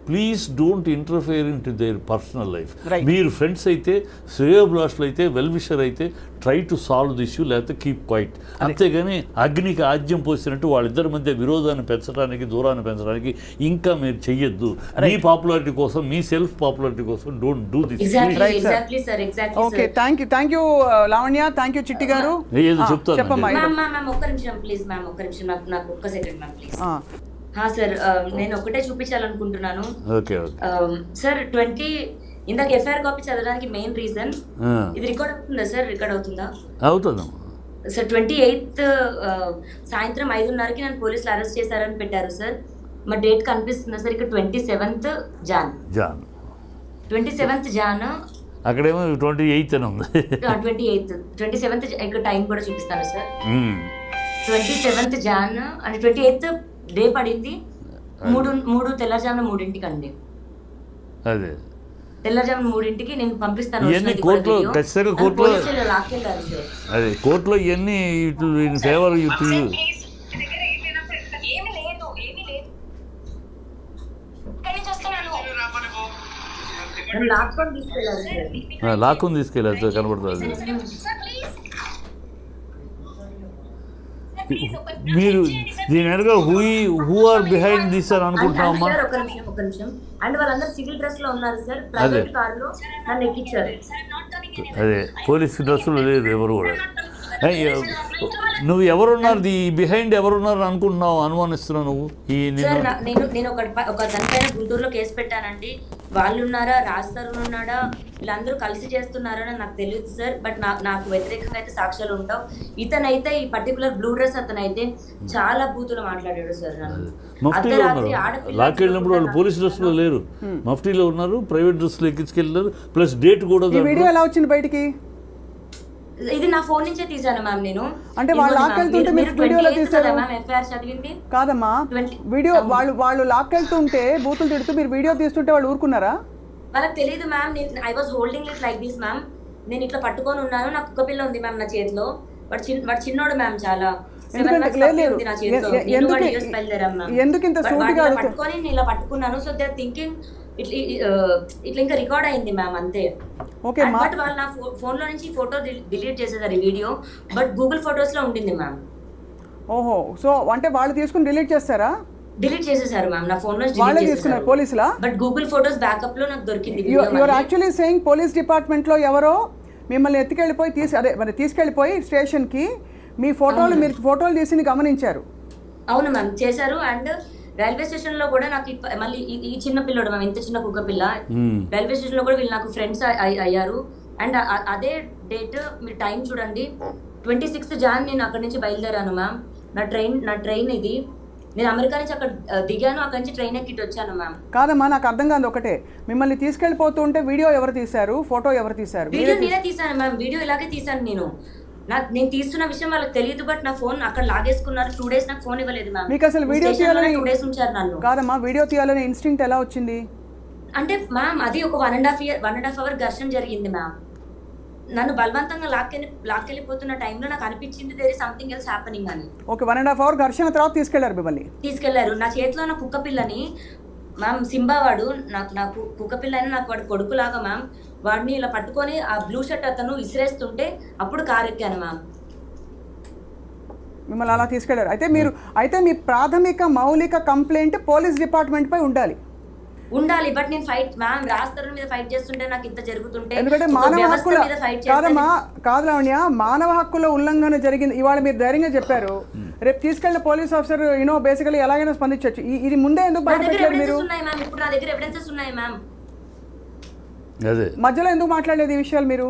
please don't interfere in to their personal life. మీరు ఫ్రెండ్స్ అయితే, శ్రేయోభిలాషులు అయితే, వెల్ విషర్ అయితే try to solve the issue, లేకపోతే కీప్ క్వైట్. అంతేగాని అగ్నికి ఆజ్యం పోసినట్టు వాళ్ళిద్దరి మధ్య విరోధాన్ని పెంచడానికి, దూరాన్ని పెంచడానికి ఇంకా మీరు చెయ్యొద్దు. మీ పాపులారిటీ కోసం, మీ సెల్ఫ్ పాపులారిటీ కోసం don't do this. Okay, thank you Lavanya, thank you చిట్టి గారు. ఏదో చెప్తాను ఒక్క నిమిషం ప్లీజ్ మ్యామ్, ఒక్క నిమిషం, నాకు ఒక్క సెకండ్ మ్యామ్ ప్లీజ్. సార్ నేను ఒకటే చూపించాలనుకుంటున్నాను సార్. 20 ఇందాక ఎఫ్ఐఆర్ కాపీ చదవడానికి మెయిన్ రీజన్ ఇది రికార్డ్ అవుతుందా సార్? రికార్డ్ అవుతుందా? అవుతుంది సార్. 28th సాయంత్రం 5:30కి నన్ను పోలీసులు అరెస్ట్ చేశారని పెట్టారు సార్. మా డేట్ కనిపిస్తుందా సార్? ఇక్కడ 27th జాన్. 27th జాన్, అక్కడేమో 28 అని ఉంది. 27th ఇక్కడ టైం కూడా చూపిస్తాను సార్. 27th జాన్ అంటే 28th డే పడింది. 3 తెల్లజామున 3ంటికి అండి. అదే తెల్లజామున 3ంటికి నేను పంపిస్తాను. కోర్టులో ఖచ్చితంగా కోర్టులో ఇవన్నీ ఫేవర్ లాక్కుని తీసుకెళ్ళారు కనబడుతుంది. మీరు దీని వెనక హూ ఆర్ బిహైండ్ దిస్ అని అనుకుంటున్నామా? ఒక నిమిషం. అండ్ వాళ్ళందరూ సివిల్ డ్రెస్ లో ఉన్నారు సార్. ప్రైవేట్ కార్ లో నన్ను ఎక్కించారు. అదే పోలీస్ డ్రెస్ లో లేదు ఎవరు కూడా. నువ్వు ఎవరున్నారు బిహైండ్ ఎవరున్నారు అనుకుంటున్నావు, అనుమానిస్తున్నావు నువ్వు? సార్ నేను ఒక దానిపైన గుంటూరులో కేసు పెట్టానండి. వాళ్ళు ఉన్నారా, రాజ్ తరుణ్ ఉన్నాడా, వీళ్ళందరూ కలిసి చేస్తున్నారా నాకు తెలియదు సార్. బట్ నాకు వ్యతిరేకంగా అయితే సాక్ష్యాలు ఉంటావు. ఇతనైతే ఈ పర్టికులర్ బ్లూ డ్రెస్ అతనైతే చాలా బూతులు మాట్లాడాడు సార్. మఫ్టీలో ఉన్నారు, లాక్కెళ్ళినప్పుడు వాళ్ళు పోలీస్ డ్రెస్లో లేరు, మఫ్టీలో ఉన్నారు, ప్రైవేట్ డ్రెస్లో ఎక్కించుకెళ్ళారు. ప్లస్ డేట్ కూడా. వీడియో ఎలా వచ్చింది బయటికి? ఇది నా ఫోన్ నుంచే తీసాను మ్యామ్ నేను. అంటే వాళ్ళు లాక్కెళ్తుంటే మీరు వీడియోలో తీసారా మ్యామ్? ఎఫ్ఐఆర్ చదివింది కాదమ్మా, వీడియో వాళ్ళు లాక్కెళ్తుంటే బూతులు తిడుతూ మీరు వీడియో తీస్తుంటే వాళ్ళు ఊరుకున్నారా? వాళ్ళకి తెలియదు ma'am. I was holding it like this ma'am. నేను ఇట్లా పట్టుకొని ఉన్నాను, నాకు కుక్క పిల్ల ఉంది మ్యామ్ నా చేతిలో. వాడు చిన్నోడు మ్యామ్, చాలా ఎందుకు ఇంత సూటిగా పట్టుకొని నేను ఇలా పట్టుకున్నాను. సో దే ఆర్ థింకింగ్ ఇట్లా ఇంకా రికార్డ్ అయింది మ్యామ్, అంతే. బట్ వాళ్ళు నా ఫోన్ లో నుంచి ఫోటో డిలీట్ చేసేసారు ఈ వీడియో. బట్ గూగుల్ ఫొటోస్ లో ఉండింది మ్యామ్. ఓహో, సో అంటే వాళ్ళు తీసుకుని డిలీట్ చేస్తారా? డిలీట్ చేసేసారు మ్యామ్ నా ఫోన్ లో. వాళ్ళే తీసుకున్నారు పోలీసులా? బట్ గూగుల్ ఫొటోస్ బ్యాకప్ లో నాకు దొరికింది. You are actually saying police department లో ఎవరో మిమ్మల్ని ఎత్తుకెళ్ళిపోయి తీసుకెళ్ళిపోయి స్టేషన్ కి మీరు ఫోటోలు తీసి గమనించారు? అవును మ్యామ్, చేశారు. అండ్ రైల్వే స్టేషన్ లో కూడా నాకు మళ్ళీ ఈ చిన్న పిల్లడు మ్యామ్, ఇంత చిన్న కుక్క పిల్ల, రైల్వే స్టేషన్ లో కూడా వీళ్ళు నాకు ఫ్రెండ్స్ అయ్యారు. అండ్ అదే డేట్ మీరు టైం చూడండి, 26 జాన్ నేను అక్కడి నుంచి బయలుదేరాను మ్యామ్. నా ట్రైన్ ఇది. నేను అమెరికా నుంచి అక్కడ దిగాను, అక్కడి నుంచి ట్రైన్ ఎక్కిట్ వచ్చాను మ్యామ్. కాదమ్మా, నాకు అర్థం కాదు ఒకటే, మిమ్మల్ని తీసుకెళ్ళిపోతుంటే వీడియో ఎవరు తీశారు, ఫోటో ఎవరు తీశారు? వీడియో నేనే తీసాను మ్యామ్, వీడియో ఇలాగే తీసాను నేను. నేను తీస్తున్న విషయం వాళ్ళకి తెలియదు. బట్ నా ఫోన్ అక్కడ లాగేసుకున్నారు. 2 days నాకు ఫోన్ ఇవ్వలేదు మ్యామ్. మీకు అసలు వీడియో తీయాలని 2 days ఉంచారు నన్ను. కాదమ్మా, వీడియో తీయాలని ఇన్స్టింక్ట్ ఎలా వచ్చింది? అంటే మ్యామ్ అది ఒక 1.5 hour ఘర్షణ జరిగింది మ్యామ్. నన్ను బలవంతంగా లాక్కెళ్ళిపోతున్న టైంలో నాకు అనిపించింది there is something else happening అని. ఓకే, 1.5 hour ఘర్షణ తర్వాత తీసుకెళ్లారు. నా చేతిలో ఉన్న కుక్క పిల్లని మ్యామ్, సింబా వాడు నాకు కుక్క పిల్ల అని నాకు వాడు కొడుకులాగా మ్యామ్. వాడిని ఇలా పట్టుకొని ఆ బ్లూ షర్ట్ అతను విసిరేస్తుంటే అప్పుడు కారు ఎక్కాను మ్యామ్. మిమ్మల్ని అలా తీసుకెళ్లారు. అయితే మీ ప్రాథమిక మౌలిక కంప్లైంట్ పోలీస్ డిపార్ట్మెంట్ పై ఉండాలి. బట్ నేను ఫైట్ మ్యామ్, రాజ్ తరుణ్ మీద ఫైట్ చేస్తుంటే నాకు ఇంత జరుగుతుంటే, ఎందుకంటే మానవ హక్కుల కాదు లావణ్య, మానవ హక్కుల ఉల్లంఘన జరిగింది. ఇవాళ మీరు ధైర్యంగా చెప్పారు, రేపు తీసుకెళ్లిన పోలీస్ ఆఫీసర్ బేసికలీ ఎలాగైనా స్పందించవచ్చు. ఇది ముందే ఎందుకు బయటపెట్టలేదు మీరు? ఇప్పుడు నా దగ్గర ఎవిడెన్సెస్ ఉన్నాయి మ్యామ్. మధ్యలో ఎందుకు మాట్లాడలేదు ఈ విషయాలు మీరు?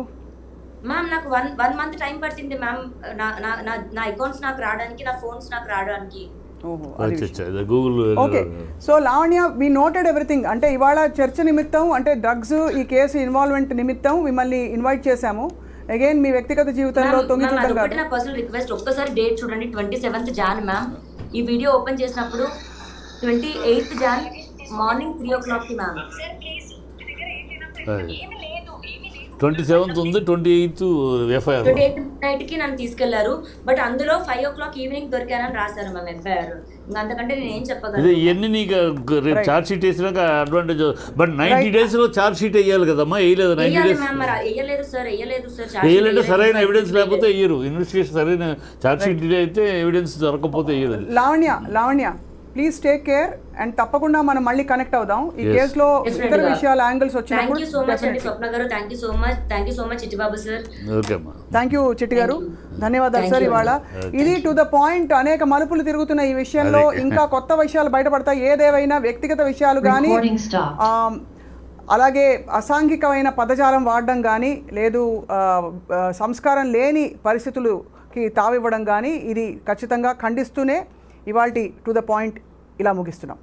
మ్యామ్ నాకు 1 month టైం పట్టింది మ్యామ్, నా అకౌంట్స్ నాకు రావడానికి, నా ఫోన్స్ నాకు రావడానికి. ఓకే, సో లావణ్య, వి నోటెడ్ ఎవ్రీథింగ్. అంటే ఇవాళ చర్చ నిమిత్తం, అంటే డ్రగ్స్ ఈ కేసు ఇన్వాల్వ్మెంట్ నిమిత్తం మిమ్మల్ని ఇన్వైట్ చేశాము. అగైన్ మీ వ్యక్తిగత జీవితంలో తొంగి చూడడం కాదు. నా పర్సనల్ రిక్వెస్ట్, ఒక్కసారి డేట్ చూడండి, 27th జాన్ మ్యామ్. ఈ వీడియో ఓపెన్ చేసినప్పుడు 28th John morning 3 o'clock ma'am. 27th ఉంది, 28th ఎఫ్ఐఆర్. 28th నైట్ కి నన్ను తీసుకెళ్లారు. బట్ అందులో 5 o'clock ఈవినింగ్ దొరికానని రాశారు మ్యామ్ ఎఫ్ఐఆర్. అంతకంటే నేను ఏం చెప్పగలను? ఇవన్నీ నీకు రేపు ఛార్జ్ షీట్ వేసినాక అడ్వాంటేజ్. బట్ 90 days లో ఛార్జ్ షీట్ వేయాలి కదమ్మా, వేయలేదు. 90 days వేయలేదు సార్. వేయాలంటే సరైన ఎవిడెన్స్ లేకపోతే వేయరు. ఇన్వెస్టిగేషన్ సరైన ఛార్జ్ షీట్ డిలే అయితే ఎవిడెన్స్ దొరకకపోతే వేయరు. Lavanya please take care and తప్పకుండా మనం మళ్ళీ కనెక్ట్ అవుదాం. ఈ కేసులో ఇతర విషయాల యాంగిల్స్ వచ్చినప్పుడు. థ్యాంక్ యూ చిట్టి గారు, ధన్యవాదాలు సార్. ఇవాళ ఇది టు ద పాయింట్. అనేక మలుపులు తిరుగుతున్న ఈ విషయంలో ఇంకా కొత్త విషయాలు బయటపడతాయి. ఏదేవైనా వ్యక్తిగత విషయాలు కానీ, అలాగే అసాంఘికమైన పదజాలం వాడడం కానీ, లేదు సంస్కారం లేని పరిస్థితులకి తావివ్వడం కానీ, ఇది ఖచ్చితంగా ఖండిస్తూనే ఇవాల్టి టు ద పాయింట్ ఇలా ముగిస్తున్నాం.